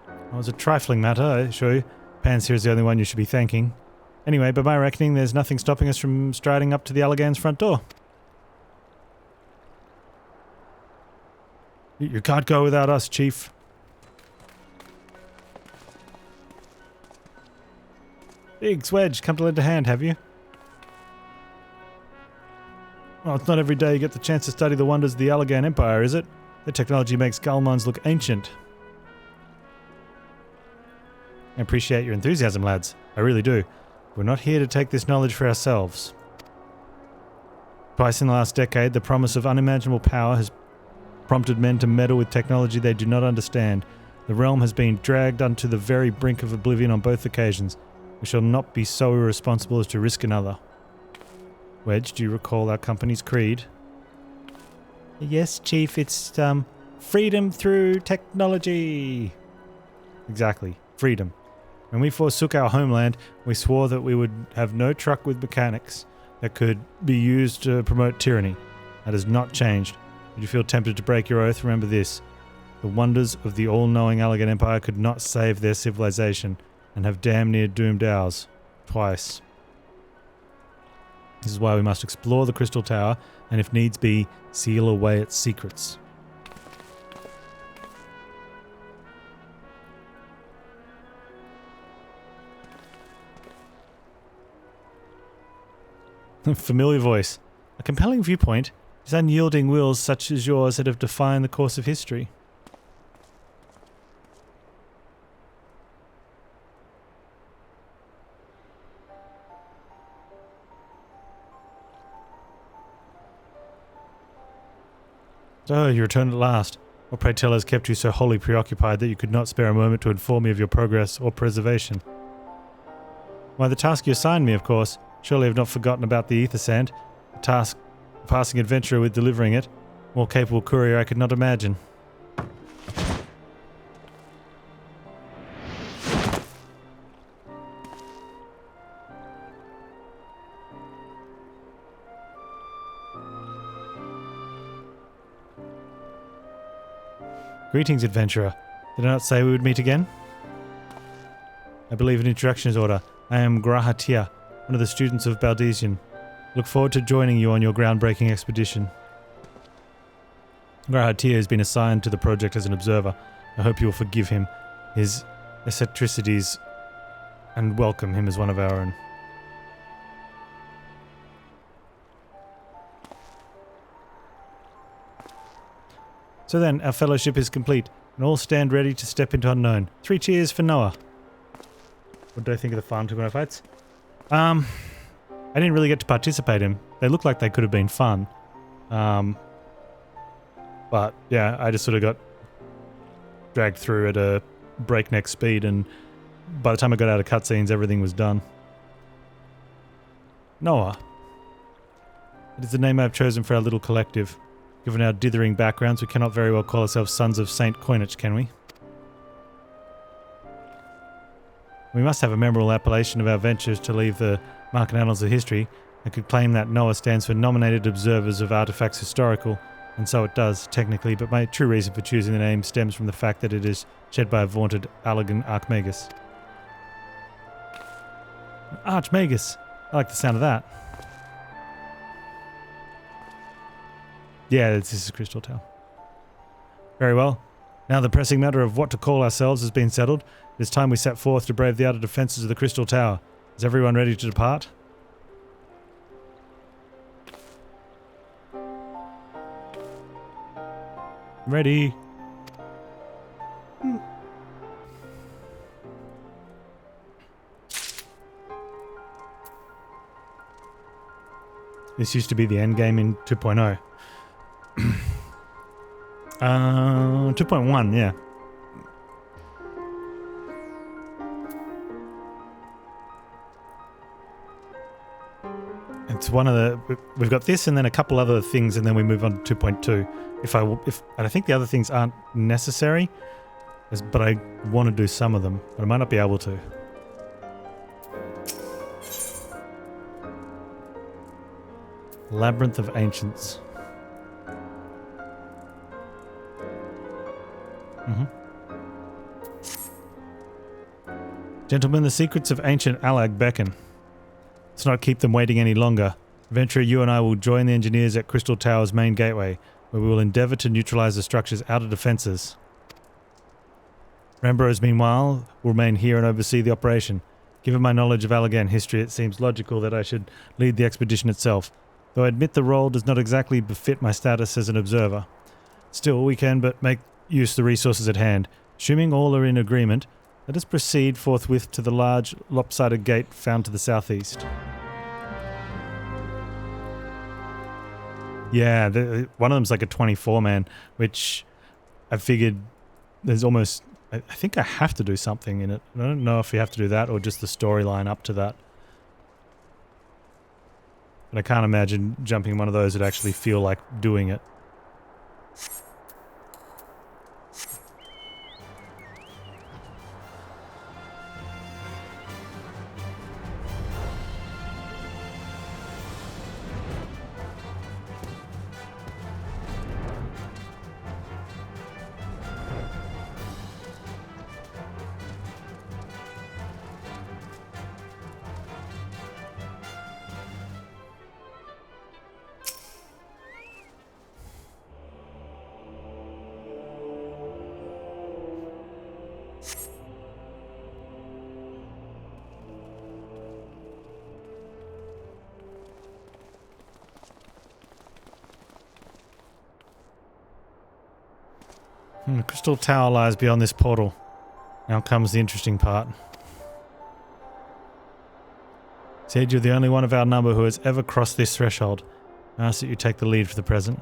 It was a trifling matter, I assure you. Panz here is the only one you should be thanking. Anyway, by my reckoning, there's nothing stopping us from striding up to the Allagan's front door. You can't go without us, Chief. Big Swedge, come to lend a hand, have you? Well, it's not every day you get the chance to study the wonders of the Garlean Empire, is it? The technology makes Galmons look ancient. I appreciate your enthusiasm, lads. I really do. We're not here to take this knowledge for ourselves. Twice in the last decade, the promise of unimaginable power has prompted men to meddle with technology they do not understand. The realm has been dragged onto the very brink of oblivion on both occasions. We shall not be so irresponsible as to risk another. Wedge, do you recall our company's creed? Yes, Chief, it's, freedom through technology. Exactly, freedom. When we forsook our homeland, we swore that we would have no truck with mechanics that could be used to promote tyranny. That has not changed. If you feel tempted to break your oath, remember this. The wonders of the all-knowing Garlean Empire could not save their civilization, and have damn near doomed ours. Twice. This is why we must explore the Crystal Tower, and if needs be, seal away its secrets. Familiar voice. A compelling viewpoint is unyielding wills such as yours that have defined the course of history. So, you return at last. What pray tell has kept you so wholly preoccupied that you could not spare a moment to inform me of your progress or preservation? Why, the task you assigned me, of course. Surely I have not forgotten about the ether sand. The task, a passing adventurer with delivering it. More capable courier I could not imagine. Greetings, adventurer. Did I not say we would meet again? I believe an introduction is order. I am Grahatia, one one of the students of Baldesian. Look forward to joining you on your groundbreaking expedition. Grahatir has been assigned to the project as an observer. I hope you will forgive him his eccentricities and welcome him as one of our own. So then, our fellowship is complete, and all stand ready to step into unknown. 3 cheers for Noah. What do I think of the Farm 2.0 fights? I didn't really get to participate in them. They looked like they could have been fun. But yeah, I just sort of got dragged through at a breakneck speed, and by the time I got out of cutscenes, everything was done. Noah. It is the name I've chosen for our little collective. Given our dithering backgrounds, we cannot very well call ourselves Sons of Saint Coinage, can we? We must have a memorable appellation of our ventures to leave the mark and annals of history. I could claim that Noah stands for Nominated Observers of Artifacts Historical, and so it does, technically, but my true reason for choosing the name stems from the fact that it is shed by a vaunted Allergan Archmagus. Archmagus! I like the sound of that. Yeah, this is Crystal Tower. Very well. Now the pressing matter of what to call ourselves has been settled. It is time we set forth to brave the outer defences of the Crystal Tower. Is everyone ready to depart? Ready. This used to be the end game in 2.0. 2.1, yeah. It's one of the... We've got this and then a couple other things, and then we move on to 2.2. And I think the other things aren't necessary, but I want to do some of them, but I might not be able to. Labyrinth of Ancients. Gentlemen, the secrets of ancient Alag beckon. Let's not keep them waiting any longer. Adventurer, you and I will join the engineers at Crystal Tower's main gateway, where we will endeavour to neutralise the structure's outer defences. Rambros, meanwhile, will remain here and oversee the operation. Given my knowledge of Allergan history, it seems logical that I should lead the expedition itself, though I admit the role does not exactly befit my status as an observer. Still, we can but make use of the resources at hand. Assuming all are in agreement, let us proceed forthwith to the large, lopsided gate found to the southeast. Yeah, one of them's like a 24-man, which I figured there's almost... I think I have to do something in it. I don't know if you have to do that or just the storyline up to that. But I can't imagine jumping one of those would actually feel like doing it. The Crystal Tower lies beyond this portal. Now comes the interesting part. Said you're the only one of our number who has ever crossed this threshold. I ask that you take the lead for the present.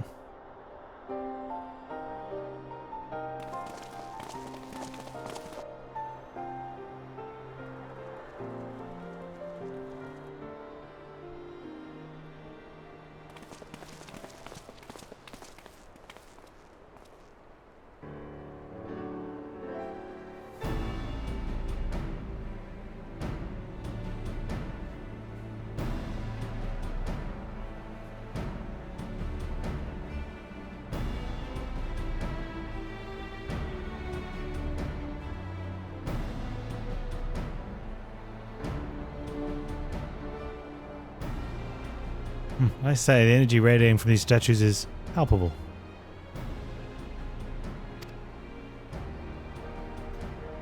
I say the energy radiating from these statues is palpable.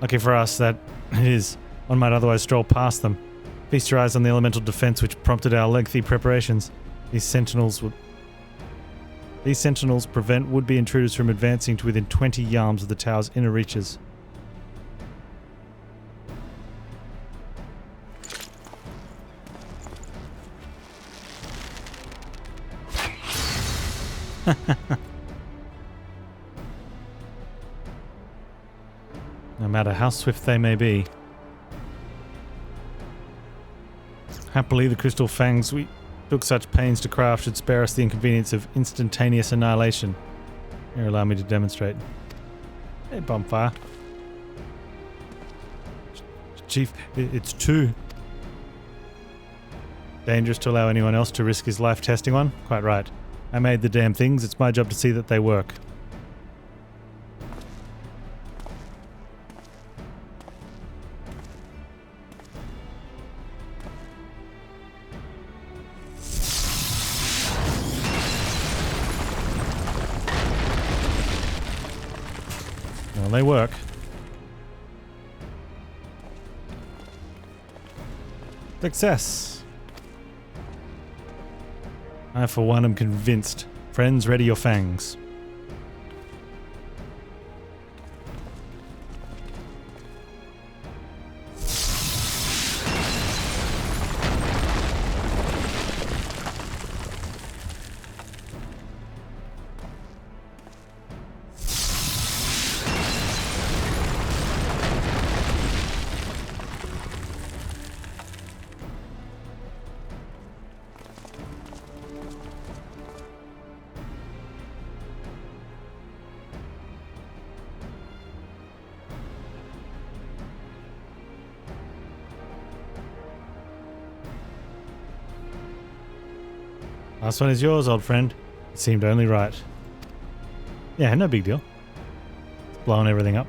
Lucky for us that it is. One might otherwise stroll past them. Feast your eyes on the elemental defense which prompted our lengthy preparations. These sentinels prevent would-be intruders from advancing to within 20 yards of the tower's inner reaches. No matter how swift they may be. Happily, the crystal fangs we took such pains to craft should spare us the inconvenience of instantaneous annihilation. Here, allow me to demonstrate. Hey, bonfire. Chief, it's too dangerous to allow anyone else to risk his life testing one? Quite right. I made the damn things. It's my job to see that they work. Well, they work. Success! I, for one, am convinced. Friends, ready your fangs. Last one is yours, old friend. It seemed only right. Yeah, no big deal. It's blowing everything up.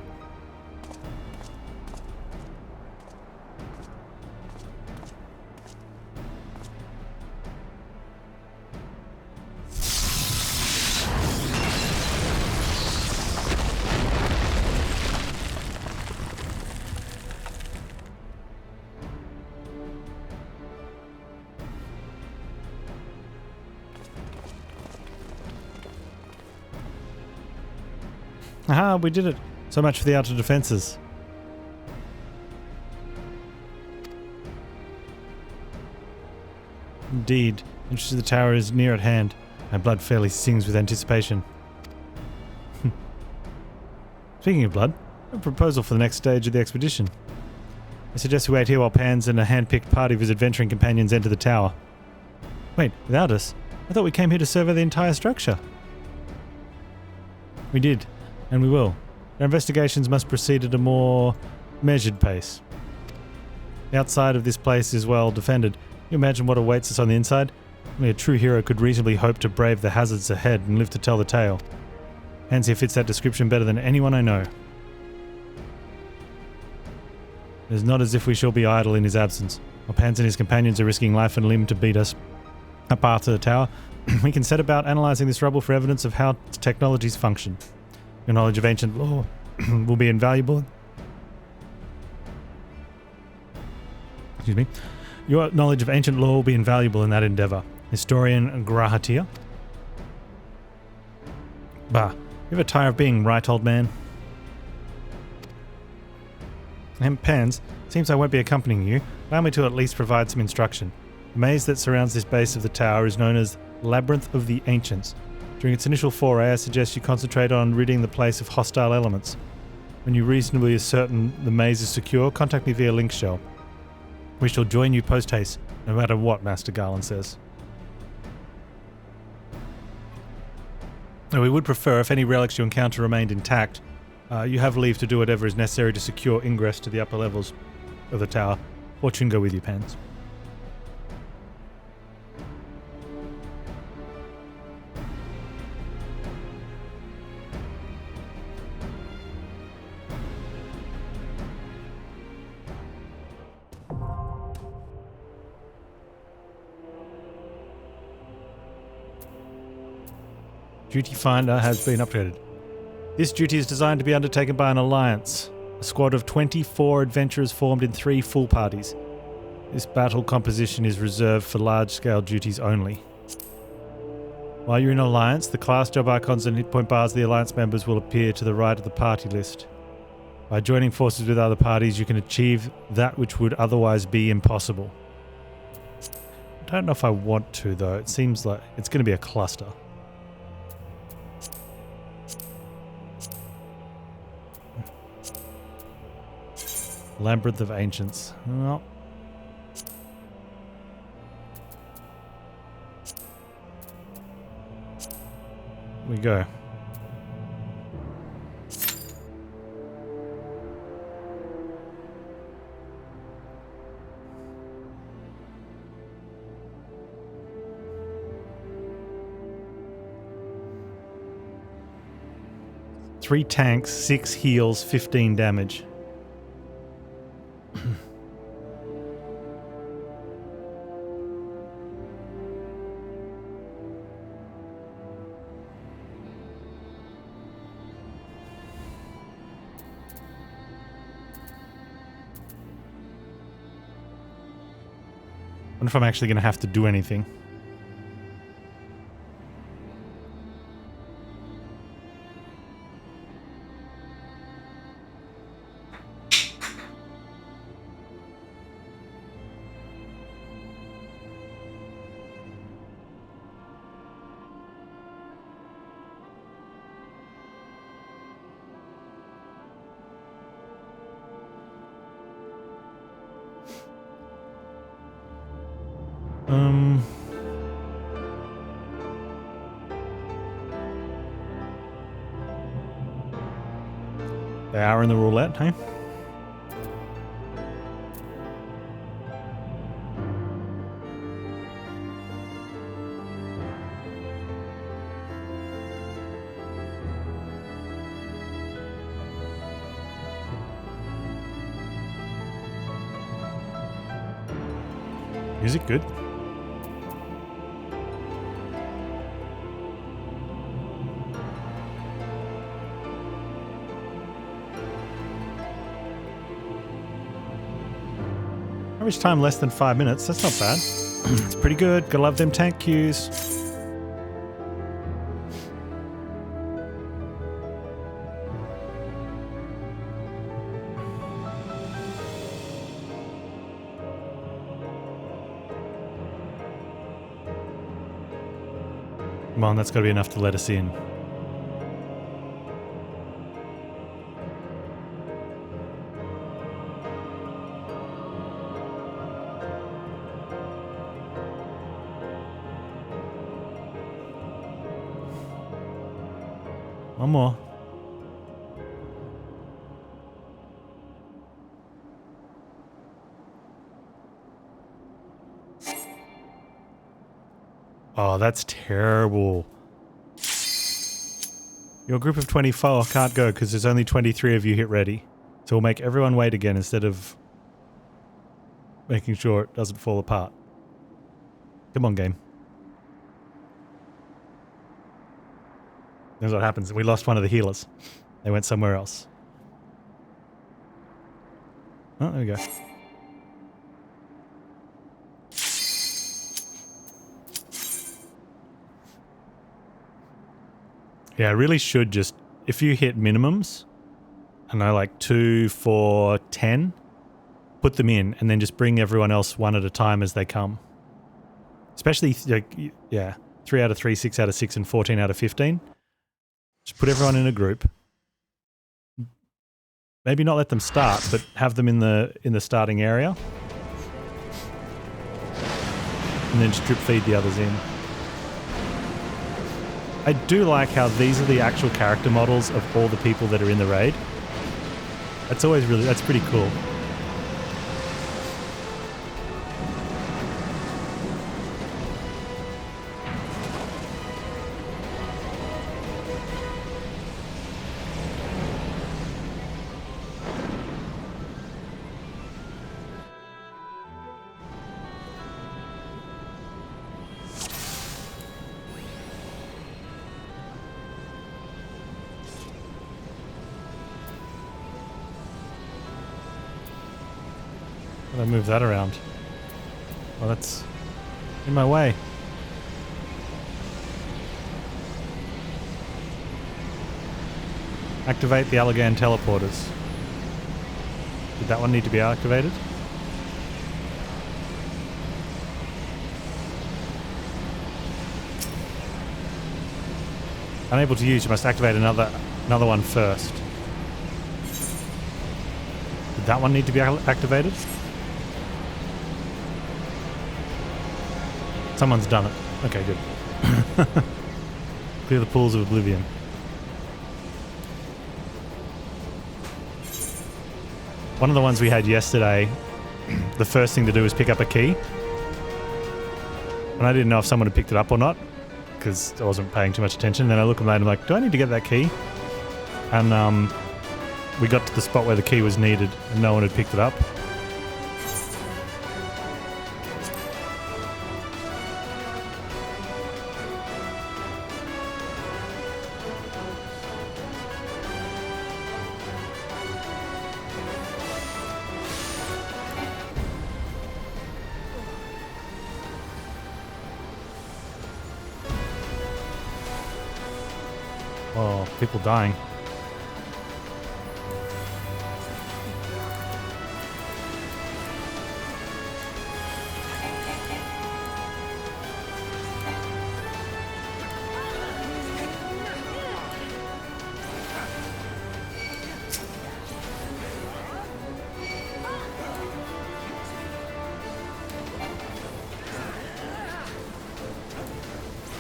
Aha, we did it. So much for the outer defenses. Indeed. Entrance to the tower is near at hand. My blood fairly sings with anticipation. Speaking of blood, a proposal for the next stage of the expedition. I suggest we wait here while Panz and a hand-picked party of his adventuring companions enter the tower. Wait, without us? I thought we came here to survey the entire structure. We did. And we will. Our investigations must proceed at a more measured pace. The outside of this place is well defended. Can you imagine what awaits us on the inside? Only a true hero could reasonably hope to brave the hazards ahead and live to tell the tale. Panz here fits that description better than anyone I know. It is not as if we shall be idle in his absence. While Panz and his companions are risking life and limb to beat us up after the tower, we can set about analysing this rubble for evidence of how technologies function. Your knowledge of ancient law will be invaluable. Excuse me. Your knowledge of ancient law will be invaluable in that endeavour. Historian Grahatir. Bah, you ever tire of being right, old man? And Panz, seems I won't be accompanying you. Allow me to at least provide some instruction. The maze that surrounds this base of the tower is known as Labyrinth of the Ancients. During its initial foray, I suggest you concentrate on ridding the place of hostile elements. When you reasonably are certain the maze is secure, contact me via link shell. We shall join you post-haste, no matter what Master Garlean says. We would prefer, if any relics you encounter remained intact, you have leave to do whatever is necessary to secure ingress to the upper levels of the tower. Fortune go with you, Panz. Duty Finder has been upgraded. This duty is designed to be undertaken by an alliance. A squad of 24 adventurers formed in 3 full parties. This battle composition is reserved for large-scale duties only. While you're in Alliance, the class job icons and hit point bars of the Alliance members will appear to the right of the party list. By joining forces with other parties, you can achieve that which would otherwise be impossible. I don't know if I want to, though. It seems like it's going to be a cluster. Labyrinth of Ancients. Well, we go. Three tanks, 6 heals, 15 damage. I wonder if I'm actually going to have to do anything. They are in the roulette, hey? Music good. Average time less than 5 minutes. That's not bad. It's pretty good. Gotta love them tank queues. Come on, that's gotta be enough to let us in. One more. Oh, that's terrible. Your group of 24 can't go because there's only 23 of you hit ready. So we'll make everyone wait again instead of making sure it doesn't fall apart. Come on, game. That's what happens. We lost one of the healers. They went somewhere else. Oh, there we go. Yeah, I really should just, if you hit minimums, I know, like 2, 4, 10, put them in and then just bring everyone else one at a time as they come. Especially, like, yeah, 3 out of 3, 6 out of 6, and 14 out of 15. Just put everyone in a group. Maybe not let them start, but have them in the starting area. And then just drip feed the others in. I do like how these are the actual character models of all the people that are in the raid. That's always really, that's pretty cool. I move that around. Well, that's in my way. Activate the Allergan teleporters. Did that one need to be activated? Unable to use, you must activate another one first. Did that one need to be activated? Someone's done it. Okay, good. Clear the pools of oblivion. One of the ones we had yesterday, the first thing to do was pick up a key. And I didn't know if someone had picked it up or not, because I wasn't paying too much attention. Then I look at that and I'm like, do I need to get that key? And we got to the spot where the key was needed and no one had picked it up. Oh, people dying.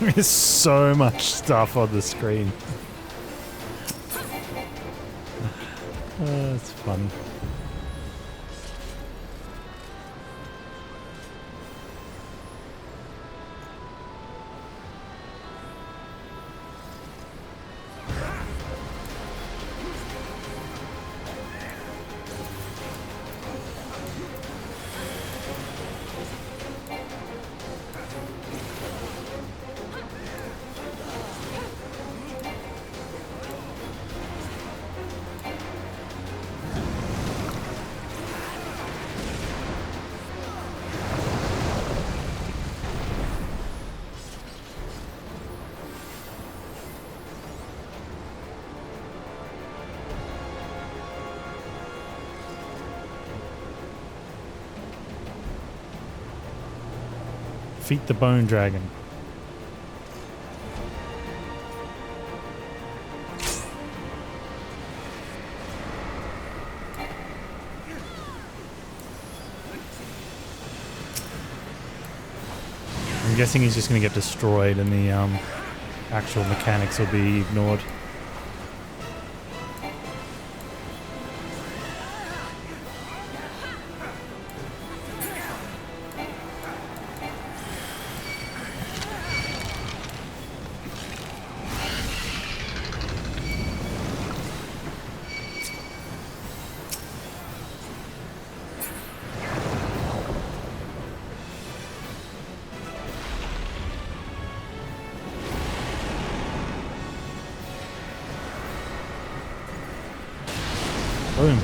There's so much stuff on the screen. That's fun. Defeat the bone dragon. I'm guessing he's just going to get destroyed and the actual mechanics will be ignored. Boom.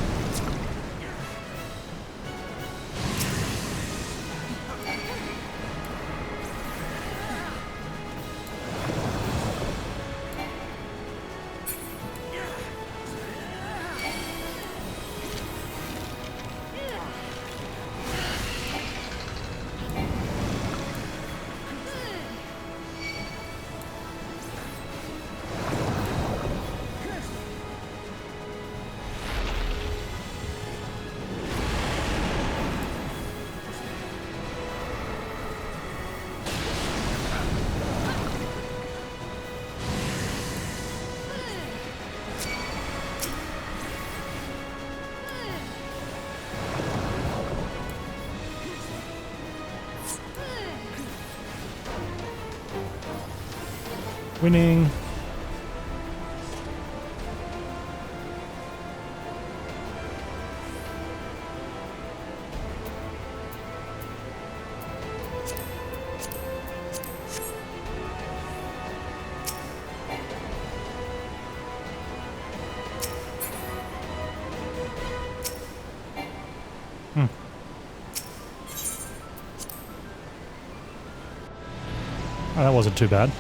Winning. Oh, that wasn't too bad.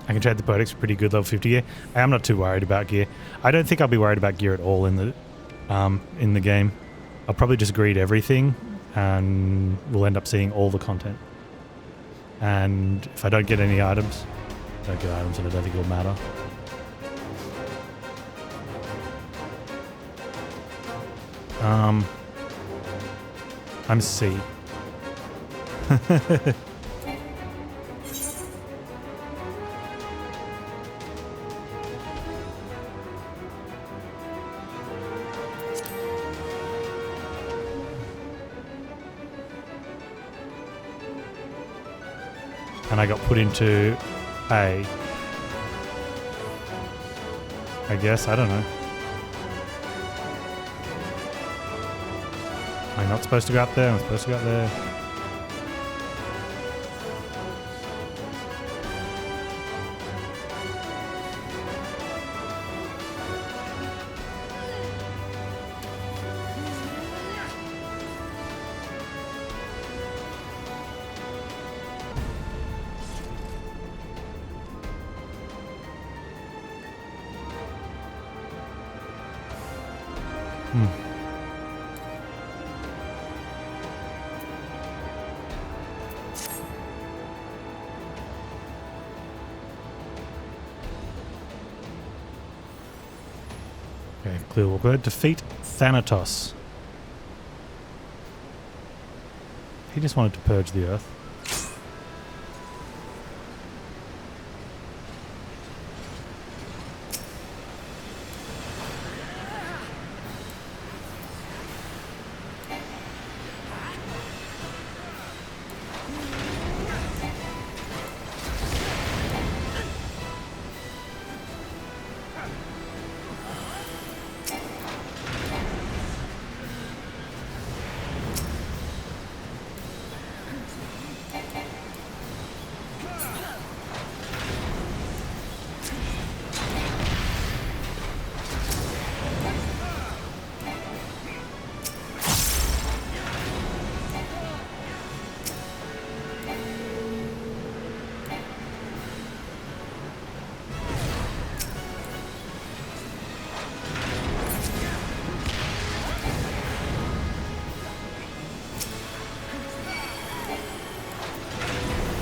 I can trade the Poetics for pretty good level 50 gear. I am not too worried about gear. I don't think I'll be worried about gear at all in the game. I'll probably just greed everything and we'll end up seeing all the content. And if I don't get any items, and I don't think it'll matter. I'm C. And I got put into A. I guess, I don't know. Am I not supposed to go up there? I'm supposed to go up there. Okay, clear walk. Defeat Thanatos. He just wanted to purge the earth.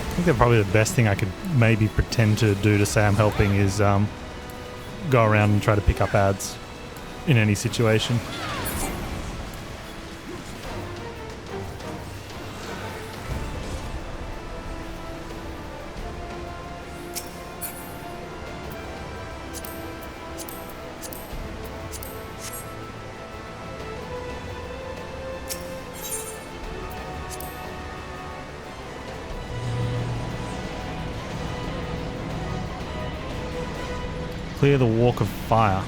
I think that probably the best thing I could maybe pretend to do to say I'm helping is go around and try to pick up ads in any situation. Clear the walk of fire.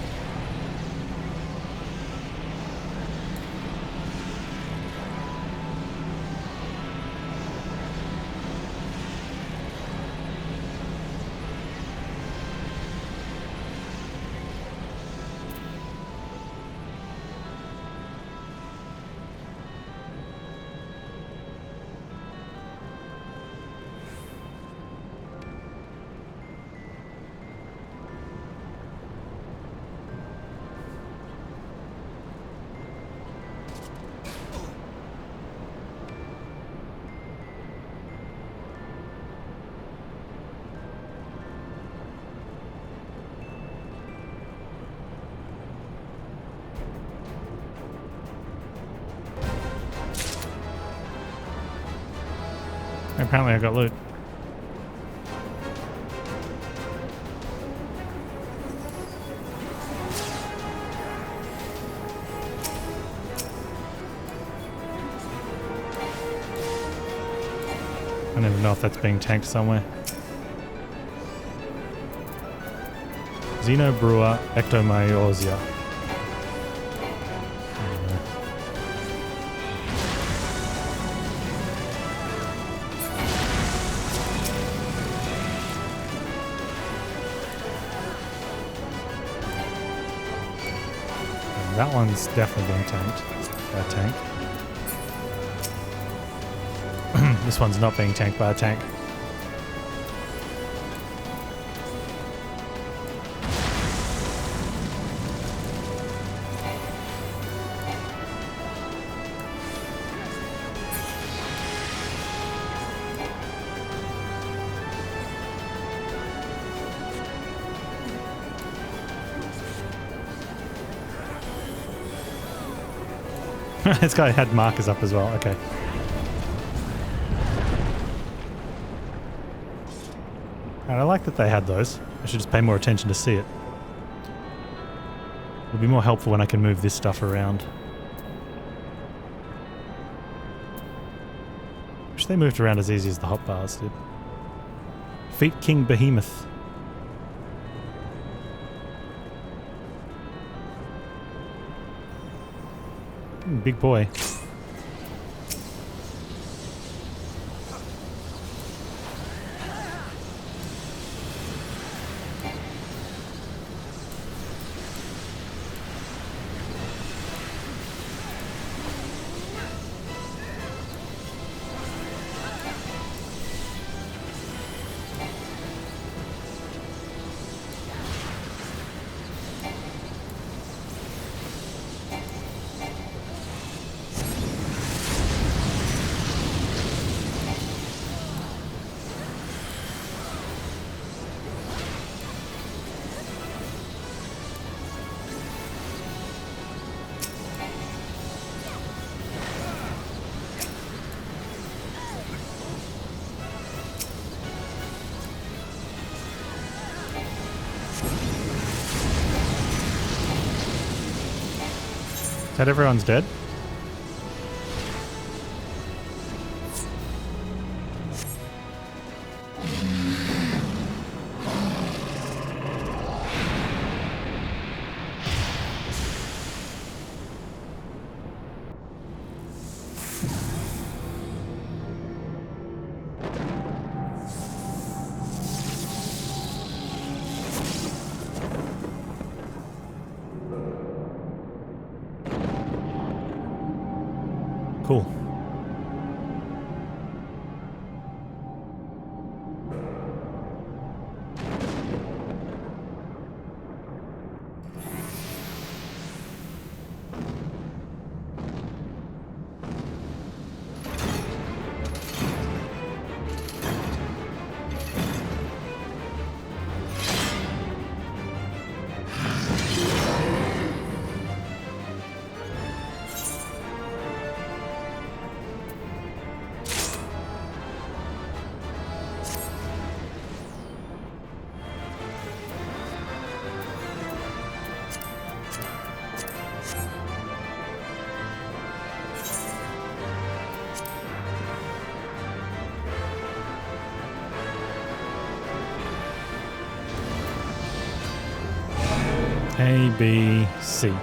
Apparently I got loot. I don't even know if that's being tanked somewhere. Xeno Brewer, Ectomai Eorzea. That one's definitely being tanked by a tank. This one's not being tanked by a tank. This guy had markers up as well, okay. And I like that they had those. I should just pay more attention to see it. It'll be more helpful when I can move this stuff around. Wish they moved around as easy as the hotbars did. Feet King Behemoth. Big boy. Is that everyone's dead? Cool. A, B, C.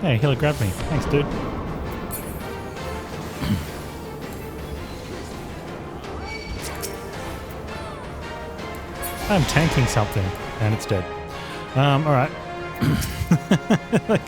Hey, he'll grab me. Thanks, dude. I'm tanking something, and it's dead. Alright. Like...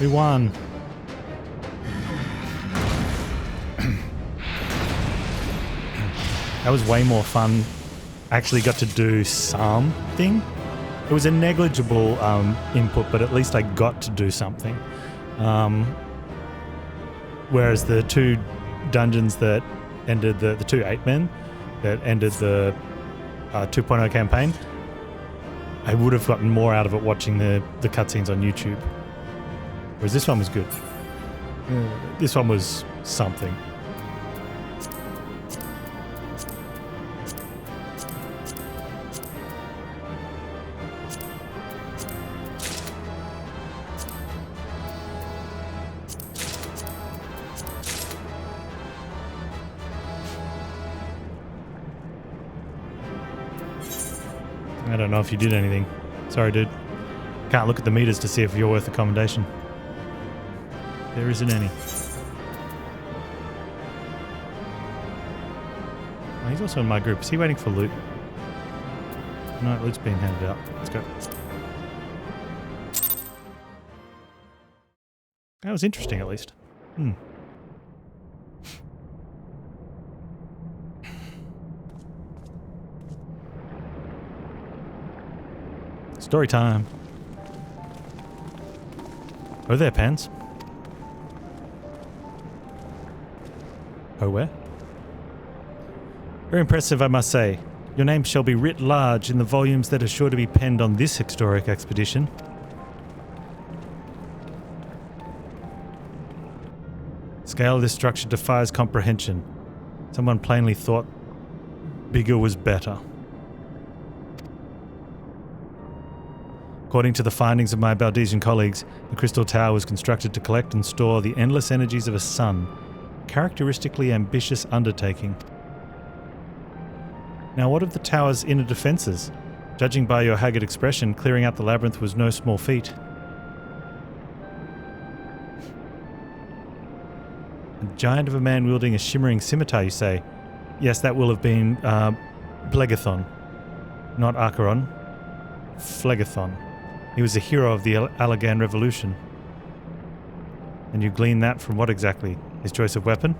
We won. That was way more fun. I actually got to do something. It was a negligible input, but at least I got to do something. Whereas the two dungeons that ended the two 8-men that ended the 2.0 campaign, I would have gotten more out of it watching the cutscenes on YouTube. Whereas this one was good. This one was something. I don't know if you did anything. Sorry, dude. Can't look at the meters to see if you're worth a commendation. There isn't any. Oh, he's also in my group. Is he waiting for loot? No, loot's being handed out. Let's go. That was interesting, at least. Story time. Oh there, Panz. Oh where? Very impressive, I must say. Your name shall be writ large in the volumes that are sure to be penned on this historic expedition. Scale of this structure defies comprehension. Someone plainly thought bigger was better. According to the findings of my Baldesian colleagues, the Crystal Tower was constructed to collect and store the endless energies of a sun, a characteristically ambitious undertaking. Now, what of the tower's inner defences? Judging by your haggard expression, clearing out the labyrinth was no small feat. A giant of a man wielding a shimmering scimitar, you say? Yes, that will have been Phlegathon, not Acheron. Phlegathon. He was a hero of the Allagan Revolution. And you glean that from what exactly? His choice of weapon?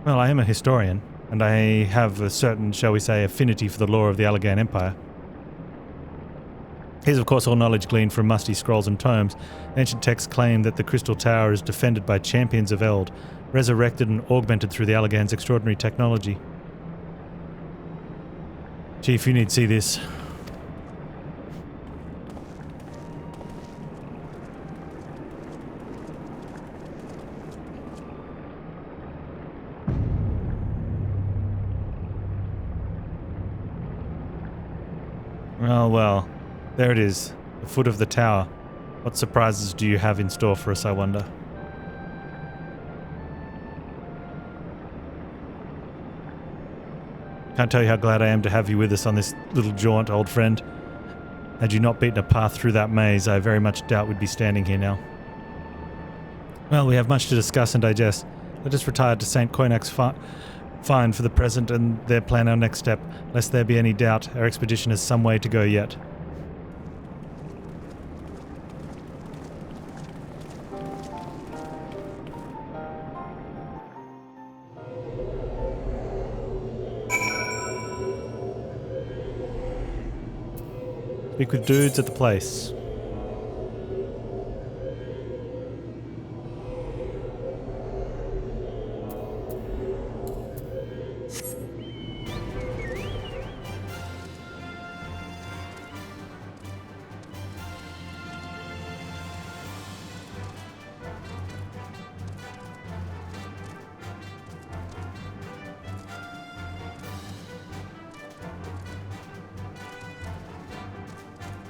Well, I am a historian, and I have a certain, shall we say, affinity for the lore of the Allagan Empire. Here's of course all knowledge gleaned from musty scrolls and tomes. Ancient texts claim that the Crystal Tower is defended by champions of Eld, resurrected and augmented through the Allagan's extraordinary technology. Chief, you need to see this. Well, there it is, the foot of the tower. What surprises do you have in store for us, I wonder? Can't tell you how glad I am to have you with us on this little jaunt, old friend. Had you not beaten a path through that maze, I very much doubt we'd be standing here now. Well, we have much to discuss and digest. Let us retire to St. Koinak's Fine for the present and there plan our next step. Lest there be any doubt, our expedition has some way to go yet. Speak with dudes at the place.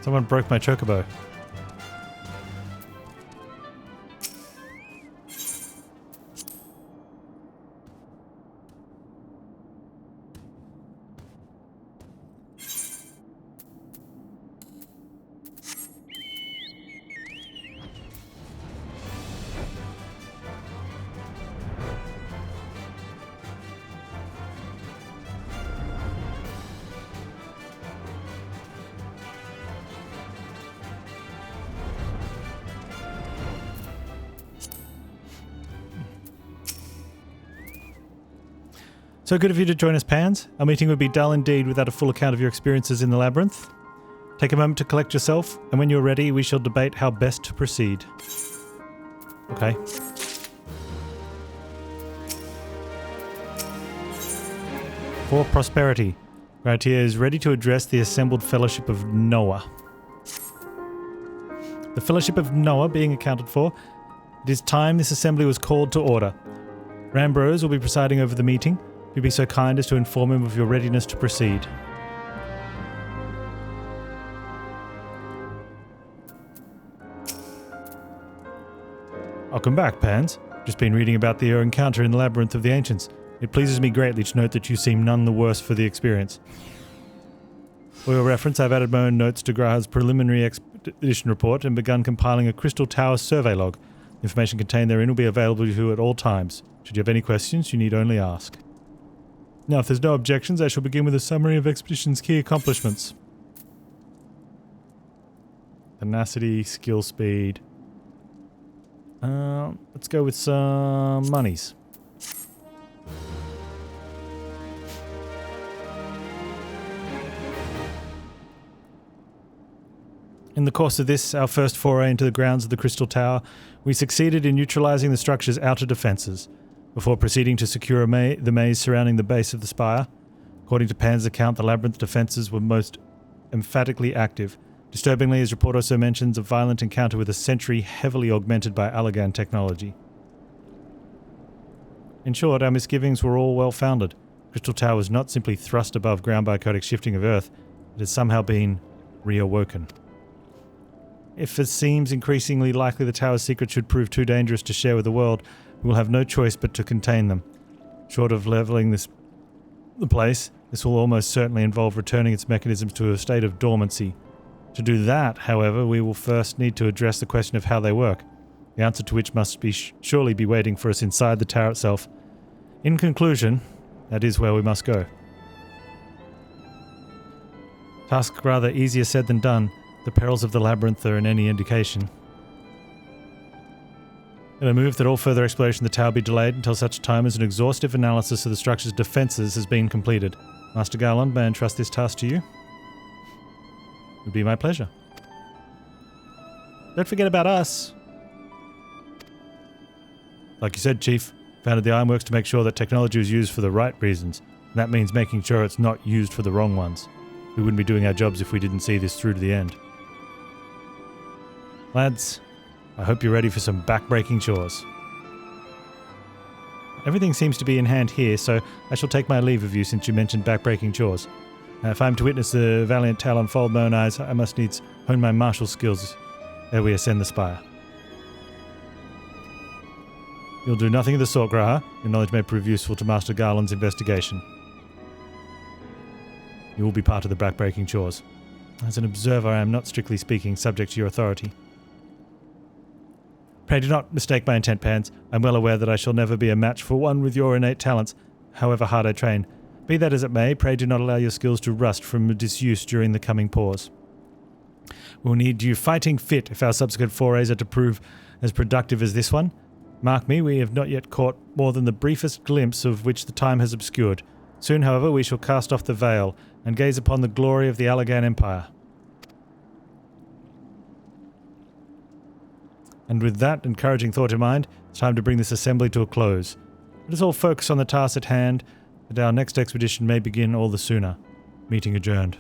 Someone broke my chocobo. So good of you to join us, Panz. Our meeting would be dull indeed without a full account of your experiences in the labyrinth. Take a moment to collect yourself, and when you're ready, we shall debate how best to proceed. Okay. For prosperity, Gratier is ready to address the assembled Fellowship of Noah. The Fellowship of Noah being accounted for, it is time this assembly was called to order. Rambrose will be presiding over the meeting. If you'd be so kind as to inform him of your readiness to proceed. Welcome back, Panz. Just been reading about your encounter in the Labyrinth of the Ancients. It pleases me greatly to note that you seem none the worse for the experience. For your reference, I've added my own notes to Graha's preliminary expedition report and begun compiling a Crystal Tower survey log. The information contained therein will be available to you at all times. Should you have any questions, you need only ask. Now, if there's no objections, I shall begin with a summary of Expedition's key accomplishments. Tenacity, skill speed. Let's go with some monies. In the course of this, our first foray into the grounds of the Crystal Tower, we succeeded in neutralizing the structure's outer defenses, before proceeding to secure the maze surrounding the base of the spire. According to Pan's account, the labyrinth defenses were most emphatically active. Disturbingly, his report also mentions a violent encounter with a sentry heavily augmented by Allagan technology. In short, our misgivings were all well-founded. Crystal Tower was not simply thrust above ground by chaotic shifting of Earth, it has somehow been reawoken. If it seems increasingly likely the Tower's secrets should prove too dangerous to share with the world, we will have no choice but to contain them. Short of leveling the place, this will almost certainly involve returning its mechanisms to a state of dormancy. To do that, however, we will first need to address the question of how they work, the answer to which must be surely be waiting for us inside the tower itself. In conclusion, that is where we must go. Task rather easier said than done. The perils of the labyrinth are in any indication. In a move that all further exploration of the tower be delayed until such time as an exhaustive analysis of the structure's defences has been completed. Master Garland, may I entrust this task to you? It would be my pleasure. Don't forget about us. Like you said, Chief, founded the Ironworks to make sure that technology was used for the right reasons. And that means making sure it's not used for the wrong ones. We wouldn't be doing our jobs if we didn't see this through to the end. Lads, I hope you're ready for some back-breaking chores. Everything seems to be in hand here, so I shall take my leave of you since you mentioned back-breaking chores. If I'm to witness the valiant tale unfold my own eyes, I must needs hone my martial skills ere we ascend the spire. You'll do nothing of the sort, Graha. Your knowledge may prove useful to Master Garland's investigation. You will be part of the back-breaking chores. As an observer, I am not strictly speaking subject to your authority. Pray do not mistake my intent, Panz. I'm well aware that I shall never be a match for one with your innate talents, however hard I train. Be that as it may, pray do not allow your skills to rust from disuse during the coming pause. We'll need you fighting fit if our subsequent forays are to prove as productive as this one. Mark me, we have not yet caught more than the briefest glimpse of which the time has obscured. Soon, however, we shall cast off the veil and gaze upon the glory of the Garlean Empire. And with that encouraging thought in mind, it's time to bring this assembly to a close. Let us all focus on the task at hand, that our next expedition may begin all the sooner. Meeting adjourned.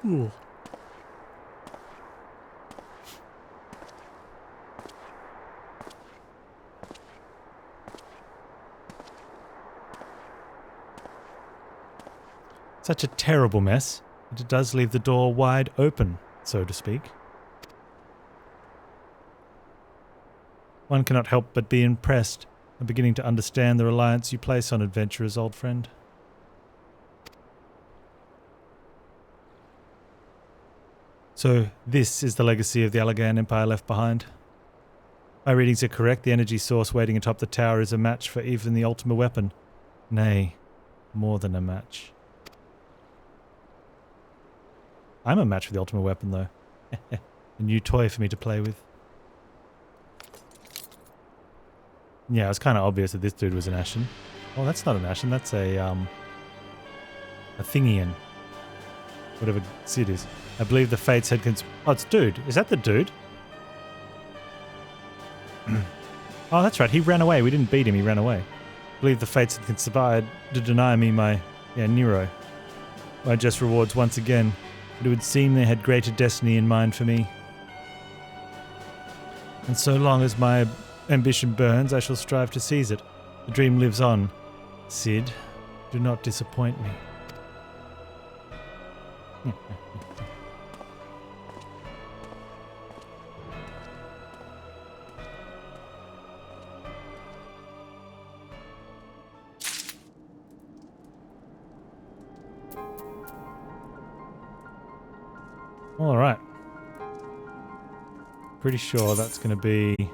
Ooh. Such a terrible mess, but it does leave the door wide open, so to speak. One cannot help but be impressed and beginning to understand the reliance you place on adventurers, old friend. So this is the legacy of the Garlean Empire left behind. My readings are correct, the energy source waiting atop the tower is a match for even the Ultima weapon. Nay, more than a match. I'm a match for the ultimate weapon, though. A new toy for me to play with. Yeah, it was kind of obvious that this dude was an Ashen. Oh, that's not an Ashen. That's a Thingian. Whatever Sid is. I believe the Fates had oh, it's Dude. Is that the dude? Oh, that's right. He ran away. We didn't beat him. He ran away. I believe the Fates had conspired to deny me my, Nero. My just rewards once again. But it would seem they had greater destiny in mind for me. And so long as my ambition burns, I shall strive to seize it. The dream lives on. Sid, do not disappoint me. All right. Pretty sure that's going to be